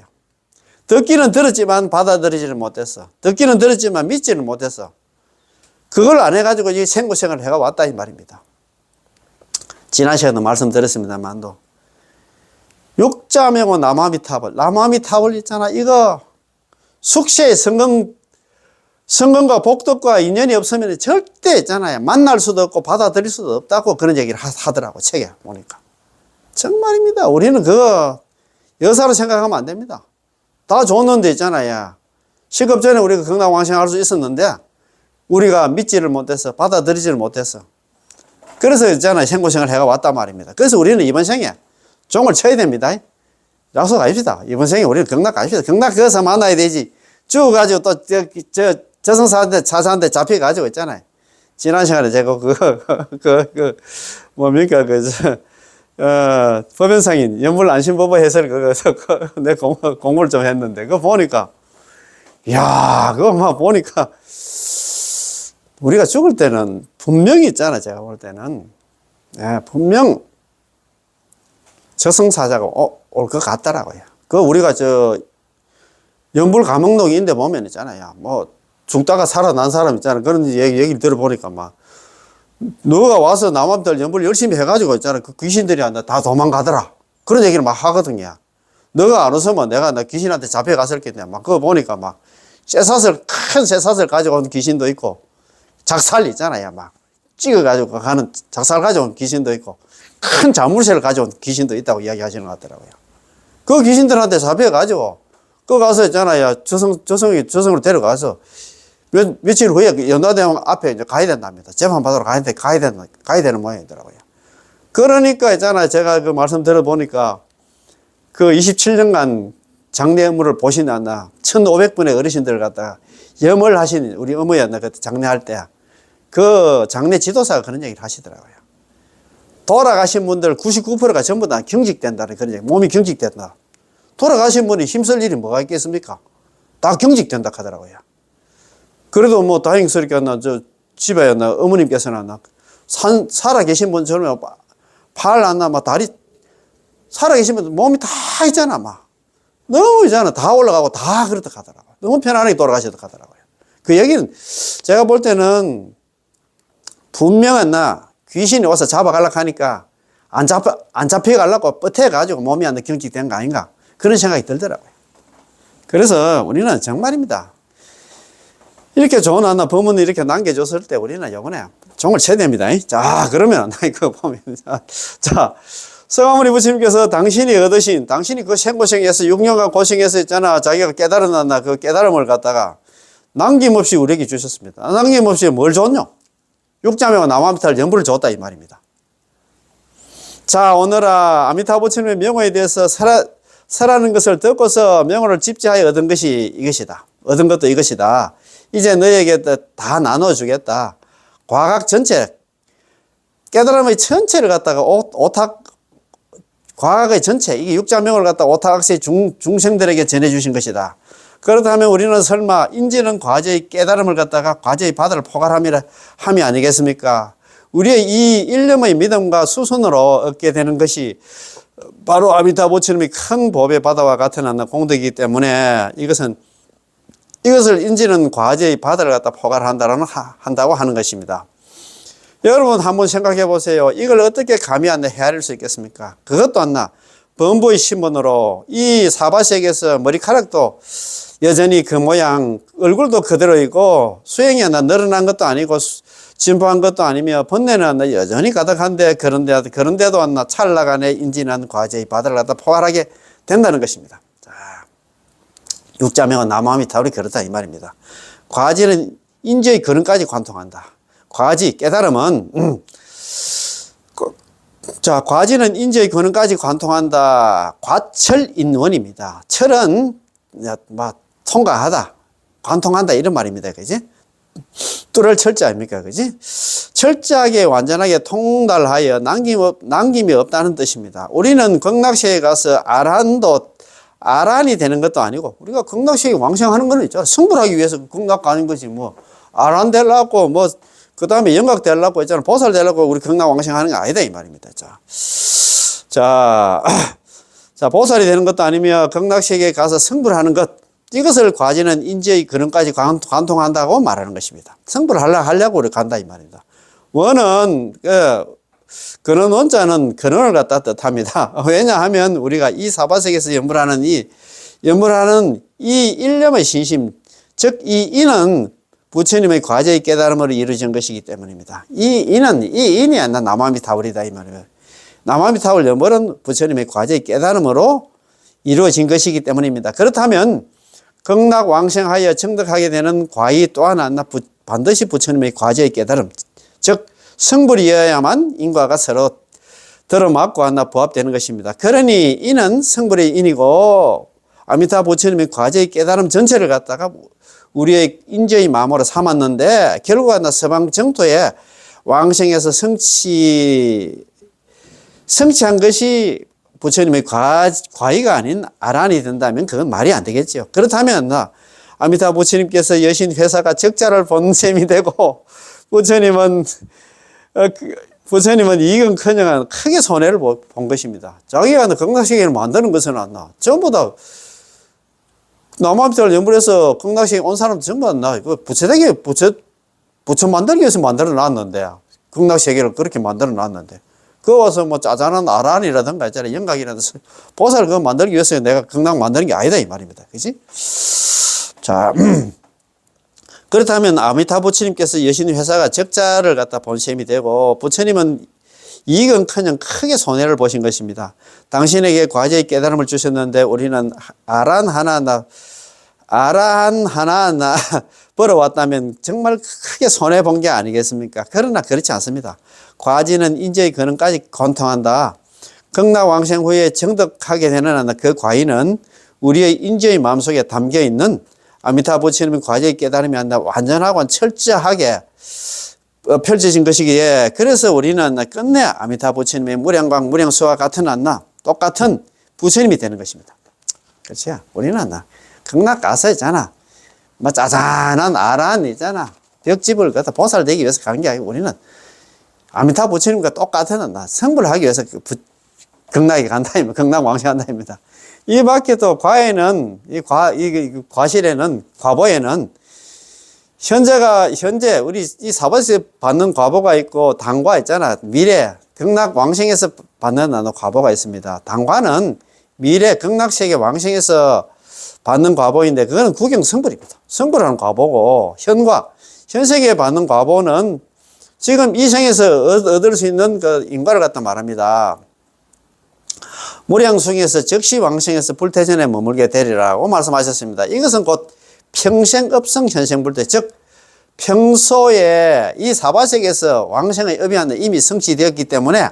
듣기는 들었지만 받아들이지는 못했어. 듣기는 들었지만 믿지는 못했어. 그걸 안 해가지고 이 생고생을 해왔다 이 말입니다. 지난 시간에도 말씀드렸습니다만도 육자명호 남아미타불 있잖아. 이거 숙세의 성공과 복덕과 인연이 없으면 절대 있잖아요. 만날 수도 없고 받아들일 수도 없다고 그런 얘기를 하더라고, 책에 보니까. 정말입니다. 우리는 그거 여사로 생각하면 안 됩니다. 다 좋은데 있잖아요. 시급 전에 우리가 건강왕생할 수 있었는데 우리가 믿지를 못해서 받아들이지를 못해서 그래서 있잖아요. 생고생을 해가 왔단 말입니다. 그래서 우리는 이번 생에 종을 쳐야 됩니다. 약속합시다. 이번 생에 우리는 경락 갑시다. 경락 가서 만나야 되지. 죽어가지고 또 저승사한테 차사한테 잡혀가지고 있잖아요. 지난 시간에 제가 뭡니까 법연상인 연불안심법의 해설 내 공부를 좀 했는데 그거 보니까 야 그거 막 보니까 우리가 죽을 때는 분명히 있잖아. 제가 볼 때는 분명 저승사자가 올 것 같더라고요. 그 우리가 연불감흥록인데 보면 있잖아요. 뭐 죽다가 살아난 사람 있잖아. 그런 얘기를 들어보니까 막 너가 와서 남한들 연불 열심히 해가지고 있잖아. 그 귀신들이 다 도망가더라. 그런 얘기를 막 하거든요. 너가 안 웃으면 내가 귀신한테 잡혀갔을 텐데 막 그거 보니까 막 큰 쇠사슬 가지고 온 귀신도 있고 작살 있잖아요. 막 찍어가지고 가는 작살 가져온 귀신도 있고 큰 자물쇠를 가져온 귀신도 있다고 이야기하시는 것 같더라고요. 그 귀신들한테 잡혀가지고 그 가서 있잖아요. 저승으로 데려가서 며칠 후에 연화대왕 앞에 이제 가야 된답니다. 재판받으러 가야 되는 모양이더라고요. 그러니까 있잖아요. 제가 그 말씀 들어보니까 그 27년간 장례 업무를 보신 1,500분의 어르신들을 갖다가 염을 하신 우리 어머니였나 그때 장례할 때 그 장례 지도사가 그런 얘기를 하시더라고요. 돌아가신 분들 99%가 전부 다 경직된다는 그런 얘기. 몸이 경직된다. 돌아가신 분이 힘쓸 일이 뭐가 있겠습니까? 다 경직된다 하더라고요. 그래도 뭐 다행스럽게 집에 어머님께서는 살아계신 분처럼 팔 다리 살아계신 분 몸이 다 있잖아. 막 너무 있잖아. 다 올라가고 다 그렇다 하더라고요. 너무 편안하게 돌아가셨다 하더라고요. 그 얘기는 제가 볼 때는 분명한 귀신이 와서 잡아가려고 하니까 안 잡혀가려고 뻗해가지고 몸이 경직된 거 아닌가 그런 생각이 들더라고요. 그래서 우리는 정말입니다. 이렇게 좋은 법문을 이렇게 남겨줬을 때 우리는 요번에 종을 쳐야 됩니다. 자, 그러면 이거 보면 자, 성화무니 부처님께서 당신이 그 생고생에서 6년간 고생해서 있잖아. 자기가 깨달았나 그 깨달음을 갖다가 남김없이 우리에게 주셨습니다. 남김없이 뭘 줬냐? 육자명과 남아미타를 연부를 줬다 이 말입니다. 자, 오늘아 아미타 부처님의 명호에 대해서 설하는 것을 듣고서 명호를 집지하여 얻은 것이 이것이다. 얻은 것도 이것이다. 이제 너에게 다 나눠주겠다. 과각 전체 깨달음의 전체를 갖다가 과학의 전체 이게 육자명을 갖다가 오타각세 중생들에게 전해주신 것이다. 그렇다면 우리는 설마 인지는 과제의 깨달음을 갖다가 과제의 바다를 포괄함이 아니겠습니까? 우리의 이 일념의 믿음과 수순으로 얻게 되는 것이 바로 아미타 부처님이 큰 법의 바다와 같은 공덕이기 때문에 이것을 인지는 과제의 바다를 갖다 포괄한다고 하는 것입니다. 여러분 한번 생각해 보세요. 이걸 어떻게 감히 헤아릴 수 있겠습니까? 그것도 범부의 신분으로 이 사바세계에서 머리카락도 여전히 그 모양, 얼굴도 그대로 있고 수행이 늘어난 것도 아니고 진보한 것도 아니며 번뇌는 여전히 가득한데 그런데도 찰나간에 인지는 과제의 바다를 갖다 포괄하게 된다는 것입니다. 자, 육자명은 남아미타불이 그렇다 이 말입니다. 과지는 인지의 근원까지 관통한다. 과지, 깨달음은 자, 과지는 인지의 근원까지 관통한다. 과철인원입니다. 철은 통과하다, 관통한다 이런 말입니다. 그지? 뚫을 철자 아닙니까? 그지? 철저하게 완전하게 통달하여 남김이 없다는 뜻입니다. 우리는 극락세에 가서 아란이 되는 것도 아니고 우리가 극락세에 왕생하는 건 있죠. 승불하기 위해서 극락 가는 거지 아란 되려고 그 다음에 영각 되려고 있잖아. 보살 되려고 우리 극락 왕생하는 거 아니다 이 말입니다. 자, 보살이 되는 것도 아니며 극락세계에 가서 승불하는 것, 이것을 과지는 인지의 근원까지 관통한다고 말하는 것입니다. 승불을 하려고 우리 간다 이 말입니다. 원은 근원 원자는 근원을 갖다 뜻합니다. 왜냐하면 우리가 이 사바세계에서 연불하는 이 연불하는 이 일념의 신심, 즉 이 이는 부처님의 과제의 깨달음으로 이루어진 것이기 때문입니다. 이 인이 아니라 남아미타불이다 이 말이에요. 남아미타불 연불은 부처님의 과제의 깨달음으로 이루어진 것이기 때문입니다. 그렇다면 극락왕생하여 정득하게 되는 과의 또 하나 반드시 부처님의 과제의 깨달음, 즉 성불이어야만 인과가 서로 들어맞고 하나 부합되는 것입니다. 그러니 이는 성불의 인이고 아미타 부처님의 과제의 깨달음 전체를 갖다가 우리의 인재의 마음으로 삼았는데 결국 하나 서방 정토에 왕생에서 성취한 것이 부처님의 과의가 아닌 아란이 된다면 그건 말이 안 되겠죠. 그렇다면 아미타 부처님께서 여신 회사가 적자를 본 셈이 되고 부처님은 이익은커녕 크게 손해를 본 것입니다. 자기가 극락세계를 만드는 것은 안 전부 다 남아미타를 연불해서 극락세계 온 사람도 전부 다 부처 만들기 위해서 만들어 놨는데 극락세계를 그렇게 만들어 놨는데 그거 와서 뭐 짜잔한 아란이라든가 있잖아요. 영각이라든가 보살 그거 만들기 위해서 내가 극락 만드는 게 아니다 이 말입니다. 그지? 자, 그렇다면 아미타 부처님께서 여신 회사가 적자를 갖다 본 셈이 되고 부처님은 이익은커녕 크게 손해를 보신 것입니다. 당신에게 과제의 깨달음을 주셨는데 우리는 아란 하나 벌어왔다면 정말 크게 손해 본 게 아니겠습니까? 그러나 그렇지 않습니다. 과지는 인재의 근원까지 관통한다. 극락왕생 후에 정득하게 되는 그 과의는 우리의 인재의 마음속에 담겨있는 아미타 부처님의 과제의 깨달음이 한다 완전하고 철저하게 펼쳐진 것이기에 그래서 우리는 끝내 아미타 부처님의 무량광 무량수와 같은 똑같은 부처님이 되는 것입니다. 그렇지? 우리는 극락 가서 있잖아. 뭐 짜잔한 아란 있잖아. 벽집을 갖다 보살되기 위해서 가는 게 아니고 우리는 아미타 부처님과 똑같은 성불하기 위해서 극락에 간다, 극락 왕생한다입니다. 이 밖에 또 과에는, 과실에는, 과보에는 현재 우리 이 사바세에서 받는 과보가 있고 당과 있잖아. 미래, 극락 왕생에서 받는 과보가 있습니다. 당과는 미래 극락세계 왕생에서 받는 과보인데 그거는 구경 성불입니다. 성불하는 과보고 현세계에 받는 과보는 지금 이 생에서 얻을 수 있는 그 인과를 갖다 말합니다. 무량숭에서 즉시 왕생에서 불태전에 머물게 되리라고 말씀하셨습니다. 이것은 곧 평생업성 현생불태, 즉 평소에 이 사바세계에서 왕생의 업이 이미 성취되었기 때문에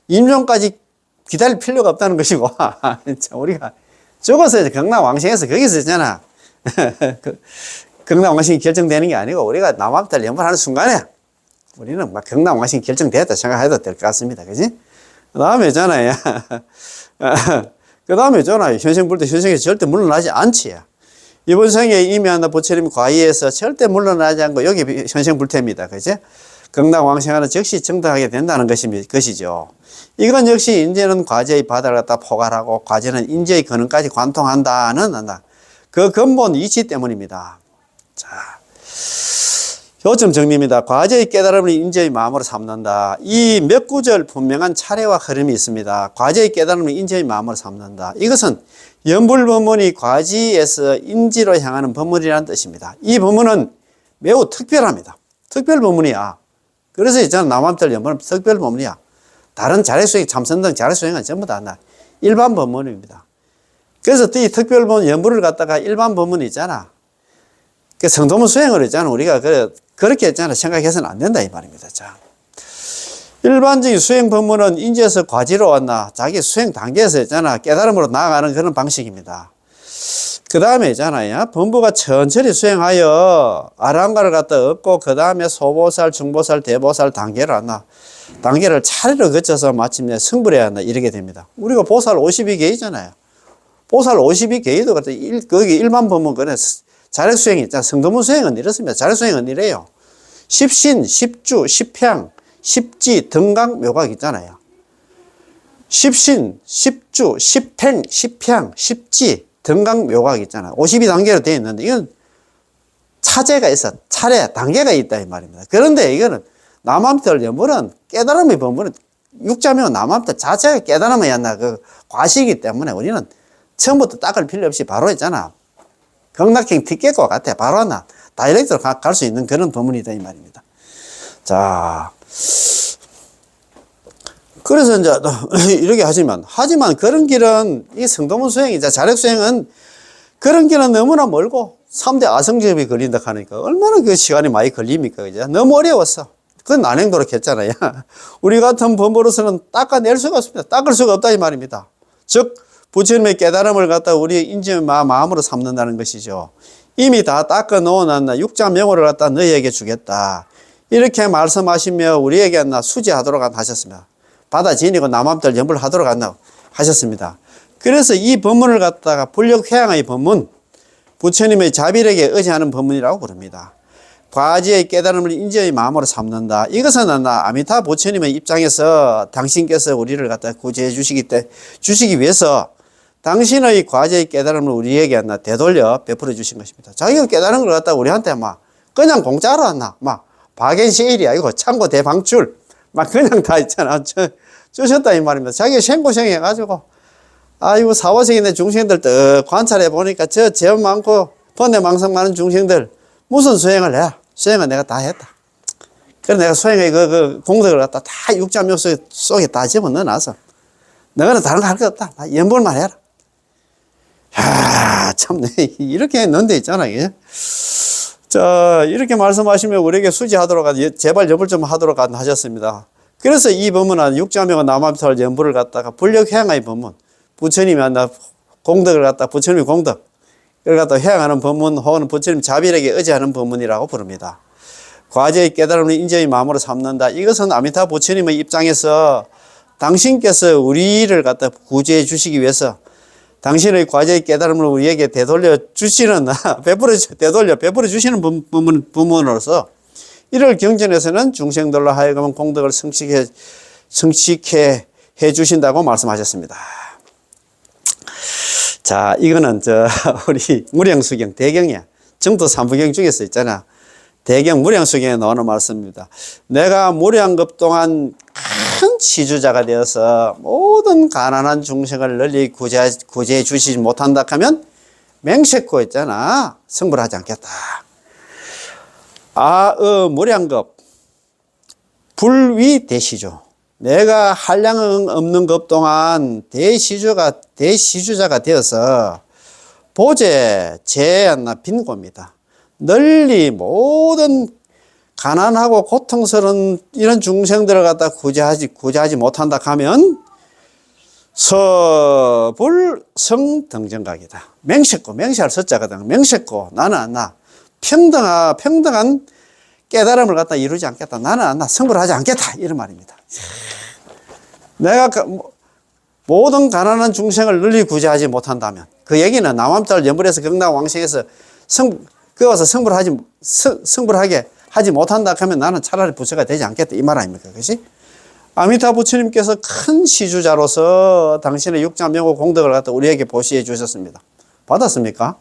임종까지 기다릴 필요가 없다는 것이고 우리가 죽어서 극락왕생에서 거기서 있잖아. 극락왕생이 결정되는 게 아니고 우리가 남아미타를 연불하는 순간에 우리는 막 극락왕생이 결정되었다 생각해도 될 것 같습니다. 그지? 그 다음에 있잖아요. 현생불태, 현생에서 절대 물러나지 않지. 이번 생에 이미 부처님 과의에서 절대 물러나지 않고 여기 현생불태입니다. 그지? 극락왕생하는 즉시 정당하게 된다는 것이죠. 이건 역시 인재는 과제의 바다를 갖다 포괄하고 과제는 인재의 근원까지 관통한다는 그 근본 이치 때문입니다. 자, 요점 정리입니다. 과제의 깨달음을 인재의 마음으로 삼는다. 이 몇 구절 분명한 차례와 흐름이 있습니다. 과제의 깨달음을 인재의 마음으로 삼는다. 이것은 연불법문이 과지에서 인지로 향하는 법문이라는 뜻입니다. 이 법문은 매우 특별합니다. 특별 법문이야. 그래서 있잖아. 남아미타 연불은 특별 법문이야. 다른 자력수행, 참선등 자력수행은 전부 다 일반 법문입니다. 그래서 이 특별 법문 연불을 갖다가 일반 법문이 있잖아. 그 성도문 수행을 있잖아. 우리가 그렇게 있잖아. 생각해서는 안 된다 이 말입니다. 자, 일반적인 수행 법문은 인지에서 과지로 왔나 자기 수행 단계에서 있잖아. 깨달음으로 나아가는 그런 방식입니다. 그 다음에 있잖아요. 범부가 천천히 수행하여 아랑가를 갖다 얻고 그 다음에 소보살, 중보살, 대보살 단계를 차례로 거쳐서 마침내 성불에 이르게 됩니다. 우리가 보살 52개이잖아요. 보살 52개이도 갖다 거기 일반 법문 그래 자력 수행이 있잖아. 성도문 수행은 이렇습니다. 자력 수행은 이래요. 십신, 십주, 십향, 십지, 등강, 묘각 있잖아요. 십신, 십주, 십행, 십향, 십지, 등강, 묘각 있잖아요. 52단계로 되어 있는데 이건 차제가 있어. 차례, 단계가 있다 이 말입니다. 그런데 이거는 남아미타 연불은 깨달음의 법문은 육자명 남아미타 자체가 깨달음이 그 과시이기 때문에 우리는 처음부터 닦을 필요 없이 바로 했잖아. 극락행 티켓과 같아. 바로 하나. 다이렉트로 갈 수 있는 그런 법문이다, 이 말입니다. 자. 그래서 이제 이렇게 하지만 그런 길은 이 성도문 수행이자 자력 수행은 그런 길은 너무나 멀고 3대 아성접이 걸린다 하니까 얼마나 그 시간이 많이 걸립니까? 그죠? 너무 어려웠어. 그건 난행도록 했잖아요. 우리 같은 범버로서는 닦아낼 수가 없습니다. 닦을 수가 없다 이 말입니다. 즉 부처님의 깨달음을 갖다 우리의 인지 마음으로 삼는다는 것이죠. 이미 다 닦아 놓아놨나 육자명호를 갖다 너희에게 주겠다. 이렇게 말씀하시며 우리에게 수지하도록 하셨습니다. 바다 지니고 남함들 염불하도록 하셨습니다. 그래서 이 법문을 갖다가 불력회양의 법문, 부처님의 자비력에 의지하는 법문이라고 부릅니다. 과지의 깨달음을 인지의 마음으로 삼는다. 이것은 아미타 부처님의 입장에서 당신께서 우리를 갖다 구제해 주시기 위해서 당신의 과제의 깨달음을 우리에게 되돌려 베풀어 주신 것입니다. 자기가 깨달은 걸 갖다 우리한테 그냥 공짜로 박앤시일이 아니고 창고 대방출 그냥 다 있잖아. 주셨다 이 말입니다. 자기가 생고생해가지고 아이고 사후생인데 중생들 또 관찰해 보니까 죄 많고 번뇌망상 많은 중생들 무슨 수행을 해? 수행은 내가 다 했다. 그래서 내가 수행의 그 공덕을 갖다 다 육자묘 속에 다 집어넣어놔서 너는 다른 거 할 거 없다. 연불만 해라. 야, 참, 이렇게 넣은 데 있잖아, 이게. 자, 이렇게 말씀하시면 우리에게 수지하도록, 제발 연불 좀 하도록 하셨습니다. 그래서 이 법문은 육자명은 남함탈 연불을 갖다가 불력회양의 법문, 부처님이 공덕을 갖다 부처님의 공덕, 그걸 갖다 회양하는 법문, 혹은 부처님 자비력에 의지하는 법문이라고 부릅니다. 과제의 깨달음을 인지의 마음으로 삼는다. 이것은 아미타 부처님의 입장에서 당신께서 우리를 갖다 구제해 주시기 위해서 당신의 과제의 깨달음을 우리에게 되돌려 주시는, 베풀어 주시는 부문으로서 이를 경전에서는 중생들로 하여금 공덕을 성취해 주신다고 말씀하셨습니다. 자, 이거는 우리 무량수경 대경이야. 정도 삼부경 중에서 있잖아. 대경 무량수경에 나오는 말씀입니다. 내가 무량급 동안 큰 치주자가 되어서 모든 가난한 중생을 널리 구제해 주시지 못한다 하면 맹세코 있잖아. 성불하지 않겠다. 무량급 불위 대시주. 내가 한량 없는 급 동안 대시주자가 되어서 보제 빈고입니다. 널리 모든 가난하고 고통스러운 이런 중생들을 갖다 구제하지 못한다 하면 서불성등정각이다. 맹세할 서자거든. 맹세고 나는 평등한 깨달음을 갖다 이루지 않겠다. 나는 성불하지 않겠다. 이런 말입니다. 내가 모든 가난한 중생을 널리 구제하지 못한다면 그 얘기는 남함달 연불에서 경락왕생에서 그어서 성불하게 하지 못한다 하면 나는 차라리 부처가 되지 않겠다. 이 말 아닙니까? 그것이? 아미타 부처님께서 큰 시주자로서 당신의 육자명호 공덕을 갖다 우리에게 보시해 주셨습니다. 받았습니까?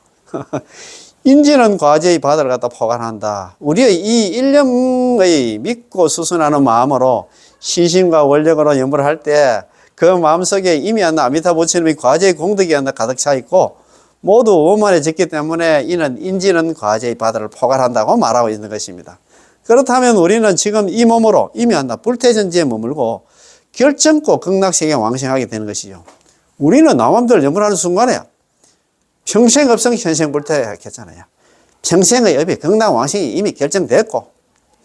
인지는 과제의 바다를 갖다 포괄한다. 우리의 이 일념의 믿고 수순하는 마음으로 신심과 원력으로 연불을 할 때 그 마음속에 이미 아미타 부처님의 과제의 공덕이 가득 차 있고 모두 원만해졌기 때문에 이는 인지는 과제의 바다를 포괄한다고 말하고 있는 것입니다. 그렇다면 우리는 지금 이 몸으로 이미 불태전지에 머물고 결정코 극락세계에 왕생하게 되는 것이죠. 우리는 남함들 연불하는 순간에 평생업성 현생불태 했잖아요. 평생의 업이 극락왕생이 이미 결정됐고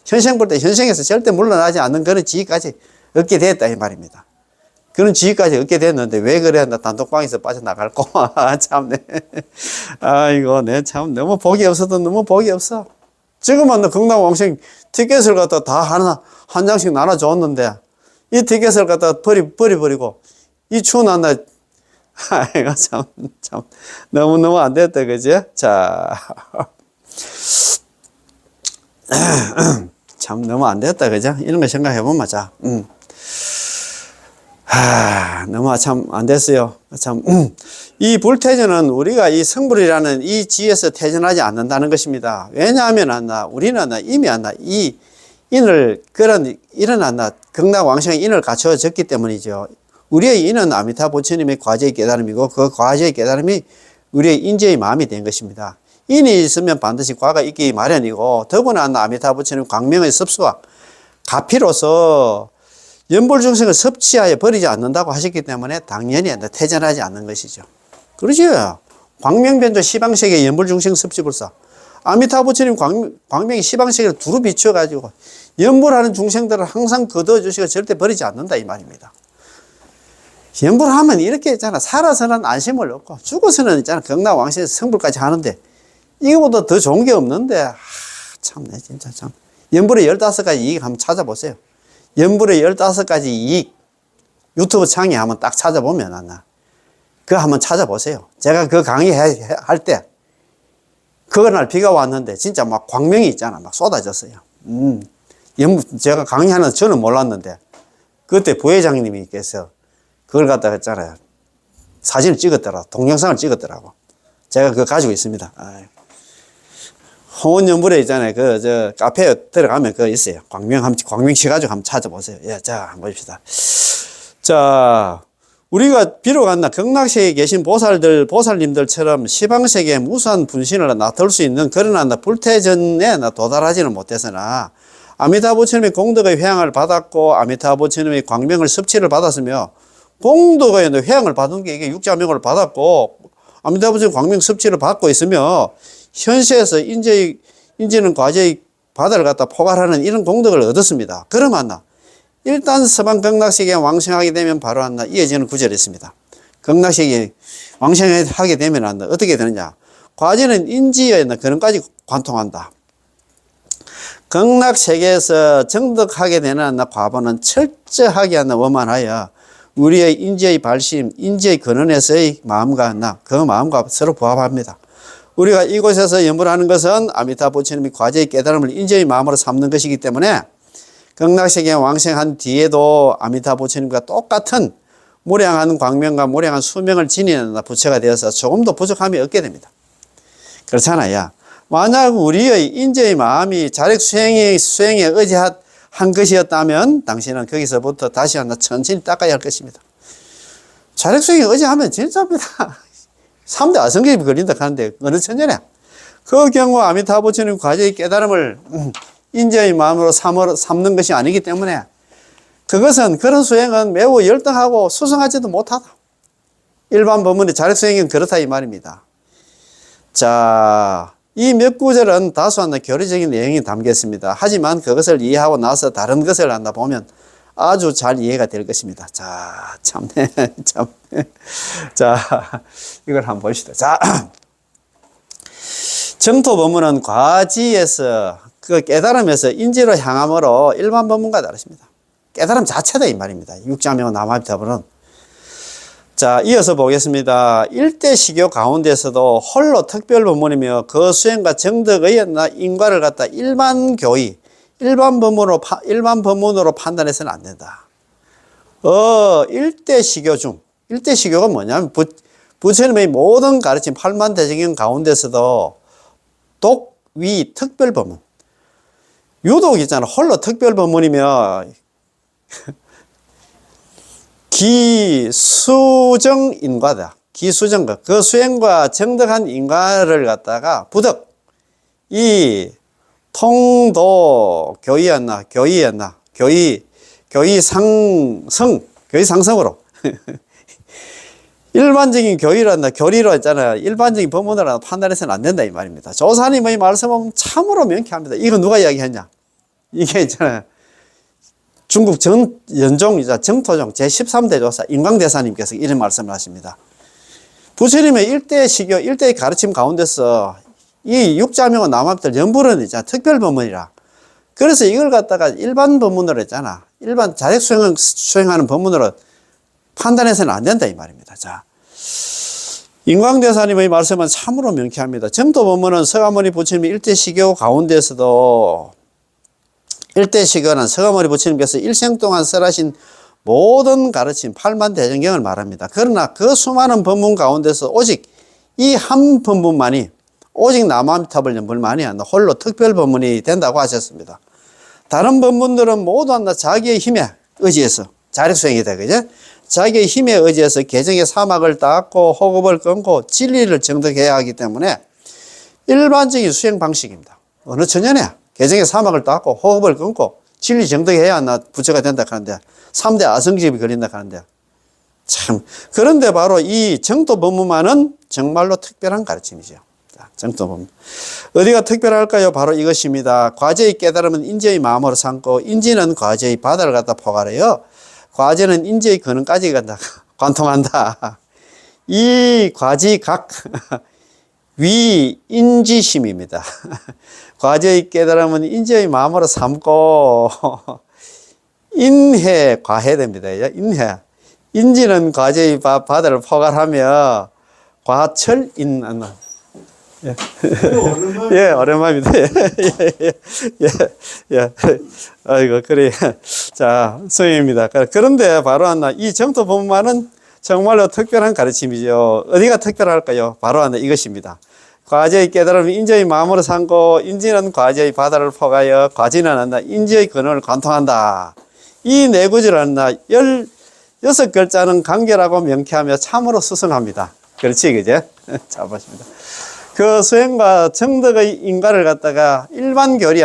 현생불태 현생에서 절대 물러나지 않는 그런 지위까지 얻게 됐다 이 말입니다. 그런 지위까지 얻게 됐는데 왜 그래? 나 단독방에서 빠져나갈고. 참네. 아이고, 내 참 너무 복이 없어도 너무 복이 없어. 지금은 극락왕생 티켓을 갖다 다 한 장씩 나눠줬는데 이 티켓을 갖다 버려버리고 이 추운 한날 아이고, 참, 너무너무 안 됐다, 그지? 자. 참, 너무 안 됐다, 그죠? 이런 거 생각해보면, 자. 너무 참 안 됐어요. 참, 이 불태전은 우리가 이 성불이라는 이 지에서 태전하지 않는다는 것입니다. 왜냐하면, 우리는 이미 이 인을, 이런 극락왕생의 인을 갖춰졌기 때문이죠. 우리의 인은 아미타 부처님의 과제의 깨달음이고 그 과제의 깨달음이 우리의 인재의 마음이 된 것입니다. 인이 있으면 반드시 과가 있기 마련이고 더구나 아미타 부처님 광명의 습수와 가피로서 연불중생을 섭취하여 버리지 않는다고 하셨기 때문에 당연히 퇴전하지 않는 것이죠. 그러죠. 광명변조 시방세계 연불중생 섭취불사. 아미타 부처님 광명이 시방세계를 두루 비추어가지고 연불하는 중생들을 항상 거둬주시고 절대 버리지 않는다 이 말입니다. 연불하면 이렇게 있잖아. 살아서는 안심을 얻고 죽어서는 있잖아. 극락왕신에서 성불까지 하는데 이거보다 더 좋은 게 없는데 참네 진짜 참. 연불의 15가지 이익 한번 찾아보세요. 연불의 15가지 이익 유튜브 창에 한번 딱 찾아보면 안나. 그거 한번 찾아보세요. 제가 그 강의 할 때 그날 비가 왔는데 진짜 막 광명이 있잖아. 막 쏟아졌어요. 제가 강의하는 저는 몰랐는데 그때 부회장님께서 그걸 갖다가 했잖아요. 사진을 찍었더라. 동영상을 찍었더라고. 제가 그거 가지고 있습니다. 홍원연불에 있잖아요. 저 카페에 들어가면 그거 있어요. 광명시 가지고 한번 찾아보세요. 예, 자, 한번 봅시다. 자, 우리가 비록 극락세계에 계신 보살님들처럼 시방세계에 무수한 분신을 나설 수 있는 그런 불태전에 도달하지는 못해서나 아미타 부처님의 공덕의 회양을 받았고 아미타 부처님의 광명을 섭취를 받았으며 공덕의 회양을 받은 게 이게 육자명을 받았고 아미타 부처님 광명 섭취를 받고 있으며 현세에서 인지는 과제의 바다를 갖다 포괄하는 이런 공덕을 얻었습니다. 그러면 일단 서방 극락세계에 왕생하게 되면 바로 이어지는 구절이 있습니다. 극락세계에 왕생하게 되면 어떻게 되느냐. 과제는 인지에 그런까지 관통한다. 극락세계에서 정덕하게 되는 과보는 철저하게 원만하여 우리의 인지의 발심, 인지의 근원에서의 마음과 그 마음과 서로 부합합니다. 우리가 이곳에서 연불하는 것은 아미타 부처님이 과제의 깨달음을 인지의 마음으로 삼는 것이기 때문에 극락세계에 왕생한 뒤에도 아미타 부처님과 똑같은 무량한 광명과 무량한 수명을 지니는 부처가 되어서 조금도 부족함이 없게 됩니다. 그렇잖아요. 만약 우리의 인재의 마음이 자력 수행에 의지한 것이었다면 당신은 거기서부터 다시 천천히 닦아야 할 것입니다. 자력 수행에 의지하면 진짜입니다. 3대 아성경이 걸린다 하는데 어느 천년에 그 경우 아미타 부처님 과제의 깨달음을 인재의 마음으로 삼는 것이 아니기 때문에 그것은 그런 수행은 매우 열등하고 수승하지도 못하다. 일반 법문의 자력 수행은 그렇다 이 말입니다. 자, 이 몇 구절은 다소한 교리적인 내용이 담겨 있습니다. 하지만 그것을 이해하고 나서 다른 것을 보면 아주 잘 이해가 될 것입니다. 자, 참네, 참. 자, 이걸 한번 봅시다. 자, 정토 법문은 과지에서 그 깨달음에서 인지로 향함으로 일반 법문과 다르십니다. 깨달음 자체다 이 말입니다. 육자명 남합답은. 자, 이어서 보겠습니다. 일대 시교 가운데서도 홀로 특별 법문이며 그 수행과 정덕의 인과를 갖다 일반 법문으로 판단해서는 안 된다. 일대 시교 중, 일대 시교가 뭐냐면 부처님의 모든 가르침 8만 대정경 가운데서도 독위 특별 법문. 유독 있잖아. 홀로 특별 법문이면 기수정 인과다. 기수정과 그 수행과 정덕한 인과를 갖다가 부득 이 통도 교의 상성으로 일반적인 교리로 했잖아요. 일반적인 법문으로 판단해서는 안 된다 이 말입니다. 조사님의 말씀은 참으로 명쾌합니다. 이거 누가 이야기했냐? 이게 있잖아요. 중국 연종이자 정토종 제13대 조사 인광대사님께서 이런 말씀을 하십니다. 부처님의 일대 시교, 일대의 가르침 가운데서 이 육자명은 남합들 연불은 있잖아. 특별 법문이라. 그래서 이걸 갖다가 일반 법문으로 했잖아. 일반 자력 수행하는 법문으로 판단해서는 안 된다 이 말입니다. 자, 인광대사님의 말씀은 참으로 명쾌합니다. 정토 법문은 서가모니 부처님의 일대 시교 가운데서도 일대 시교는 서가모니 부처님께서 일생 동안 설하신 모든 가르침 8만 대정경을 말합니다. 그러나 그 수많은 법문 가운데서 오직 이 한 법문만이 오직 남아미타불 연불만이 홀로 특별 법문이 된다고 하셨습니다. 다른 법문들은 모두 자기의 힘에 의지해서 자력 수행이다, 그죠? 자기의 힘에 의지해서 개정의 사막을 닦고 호흡을 끊고 진리를 정득해야 하기 때문에 일반적인 수행 방식입니다. 어느 천년에 개정의 사막을 닦고 호흡을 끊고 진리 정득해야 나 부처가 된다 하는데 3대 아성집이 걸린다 하는데 참 그런데 바로 이 정토 법문만은 정말로 특별한 가르침이죠. 자, 정토 법문 어디가 특별할까요? 바로 이것입니다. 과제의 깨달음은 인지의 마음으로 삼고 인지는 과제의 바다를 갖다 포괄해요. 과제는 인지의 근원까지 간다 관통한다. 이 과지각 위인지심입니다. 과제의 깨달음은 인지의 마음으로 삼고 인해 과해됩니다. 인해 인지는 과제의 바다를 포괄하며 과철인 예. 예, 오랜만입니다. 예. 아이고, 그래. 자, 성입니다. 그런데 바로 이 정토 법문만은 정말로 특별한 가르침이죠. 어디가 특별할까요? 바로 이것입니다. 과제의 깨달음은 인지의 마음으로 삼고 인지는 과제의 바다를 포괄하여 과지는 인지의 근원을 관통한다. 이 네 구절은 16글자는 간결하고 명쾌하며 참으로 수성합니다. 그렇지, 그제? 잘 보십니다. 그 수행과 정덕의 인과를 갖다가 일반 교리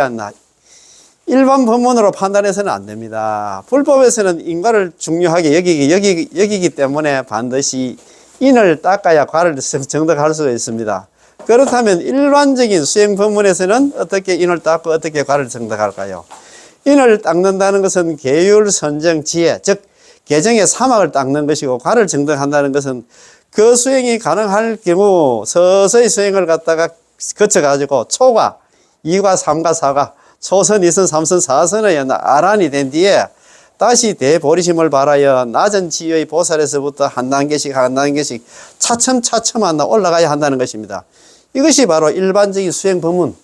일반 법문으로 판단해서는 안 됩니다. 불법에서는 인과를 중요하게 여기기 때문에 반드시 인을 닦아야 과를 정덕할 수가 있습니다. 그렇다면 일반적인 수행 법문에서는 어떻게 인을 닦고 어떻게 과를 정덕할까요? 인을 닦는다는 것은 계율, 선정, 지혜, 즉 개정의 사막을 닦는 것이고 과를 정덕한다는 것은 그 수행이 가능할 경우 서서히 수행을 갖다가 거쳐가지고 초과, 2과, 3과, 4과, 초선, 2선, 3선, 4선의 아란이 된 뒤에 다시 대보리심을 발하여 낮은 지위의 보살에서부터 한 단계씩 차츰차츰 올라가야 한다는 것입니다. 이것이 바로 일반적인 수행 법문.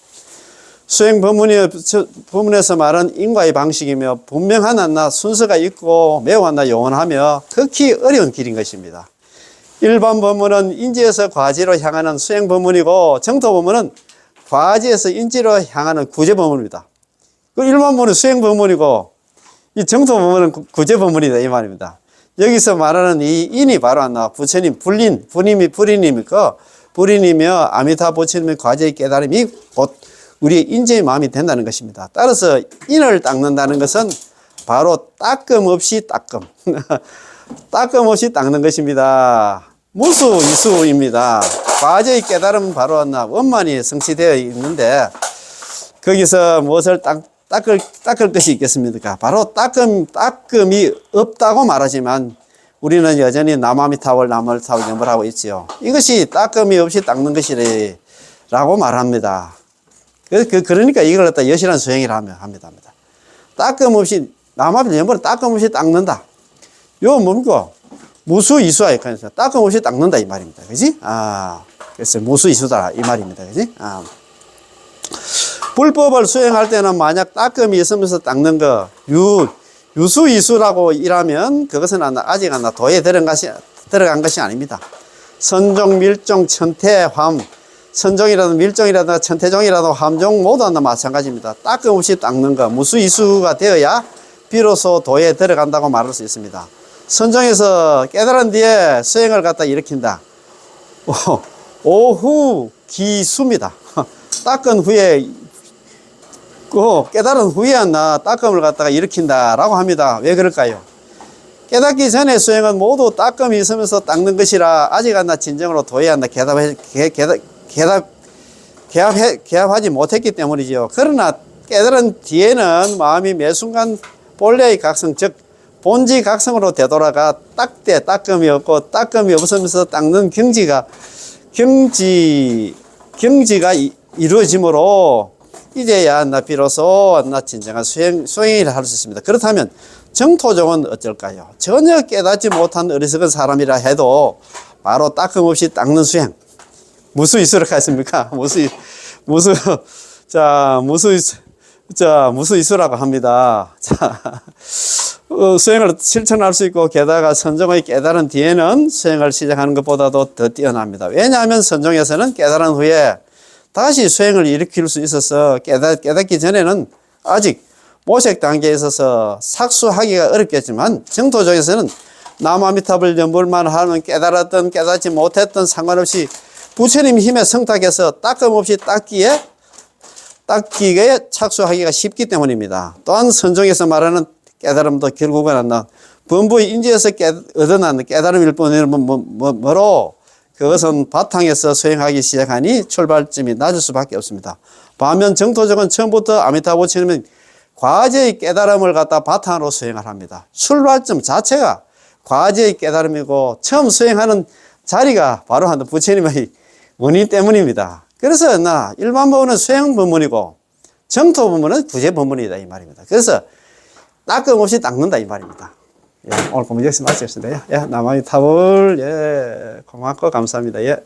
수행 법문에서 말한 인과의 방식이며 분명한 순서가 있고 매우 용언하며 극히 어려운 길인 것입니다. 일반 법문은 인지에서 과지로 향하는 수행 법문이고 정토 법문은 과지에서 인지로 향하는 구제 법문입니다. 그 일반 법문은 수행 법문이고 이 정토 법문은 구제 법문이다 이 말입니다. 여기서 말하는 이 인이 바로 부처님 불인이며 아미타 부처님의 과제의 깨달음이 곧 우리의 인지의 마음이 된다는 것입니다. 따라서 인을 닦는다는 것은 바로 따끔 없이 닦는 것입니다. 무수 이수입니다. 과제의 깨달음은 바로 원만히 성취되어 있는데 거기서 무엇을 닦을 것이 있겠습니까? 바로 따끔이 없다고 말하지만 우리는 여전히 남아미타월 염을 하고 있지요. 이것이 따끔이 없이 닦는 것이라고 말합니다. 그러니까 이걸 갖다 여실한 수행이라 합니다. 따끔 없이 남아미 염을 따끔 없이 닦는다. 요 뭡니까? 무수이수하 역할에서 따끔 없이 닦는다 이 말입니다. 그지? 그래서 무수이수다 이 말입니다. 그지? 불법을 수행할 때는 만약 따끔이 있으면서 닦는 거 유수이수라고 일하면 그것은 아직 도에 들어간 것이 아닙니다. 선종, 밀종, 천태, 함 선종이라든 밀종이라든 천태종이라든 함종 모두 마찬가지입니다. 따끔 없이 닦는 거 무수이수가 되어야 비로소 도에 들어간다고 말할 수 있습니다. 선종에서 깨달은 뒤에 수행을 갖다 일으킨다. 오후 기수입니다. 닦은 후에 깨달은 후에 따끔을 갖다가 일으킨다라고 합니다. 왜 그럴까요? 깨닫기 전에 수행은 모두 따끔이 있으면서 닦는 것이라 아직 진정으로 도에 개합하지 못했기 때문이죠. 그러나 깨달은 뒤에는 마음이 매 순간 본래의 각성 즉 본지 각성으로 되돌아가 따끔이 없고 따끔이 없으면서 닦는 경지가 이루어지므로 이제야 비로소 진정한 수행을 할 수 있습니다. 그렇다면 정토종은 어쩔까요? 전혀 깨닫지 못한 어리석은 사람이라 해도 바로 따끔 없이 닦는 수행 무수이수를 하겠습니까? 무수이수라고 합니다. 수행을 실천할 수 있고 게다가 선종의 깨달은 뒤에는 수행을 시작하는 것보다도 더 뛰어납니다. 왜냐하면 선종에서는 깨달은 후에 다시 수행을 일으킬 수 있어서 깨닫기 전에는 아직 모색 단계에 있어서 삭수하기가 어렵겠지만 정토종에서는 남아미탑을 연불만 하면 깨달았던 깨닫지 못했던 상관없이 부처님 힘에 성탁해서 닦음없이 닦기에 착수하기가 쉽기 때문입니다. 또한 선종에서 말하는 깨달음도 결국은 범부의 인지에서 얻어난 깨달음일 뿐이면 뭐로 그것은 바탕에서 수행하기 시작하니 출발점이 낮을 수밖에 없습니다. 반면 정토적은 처음부터 아미타 부처님은 과제의 깨달음을 갖다 바탕으로 수행을 합니다. 출발점 자체가 과제의 깨달음이고 처음 수행하는 자리가 바로 한 부처님의 원인 때문입니다. 그래서 일반 법문은 수행 법문이고 정토 법문은 구제 법문이다 이 말입니다. 그래서 닦음없이 닦는다 이 말입니다. 예, 오늘 공부 여기서 마치겠습니다. 예, 남아미타불 고맙고 감사합니다. 예.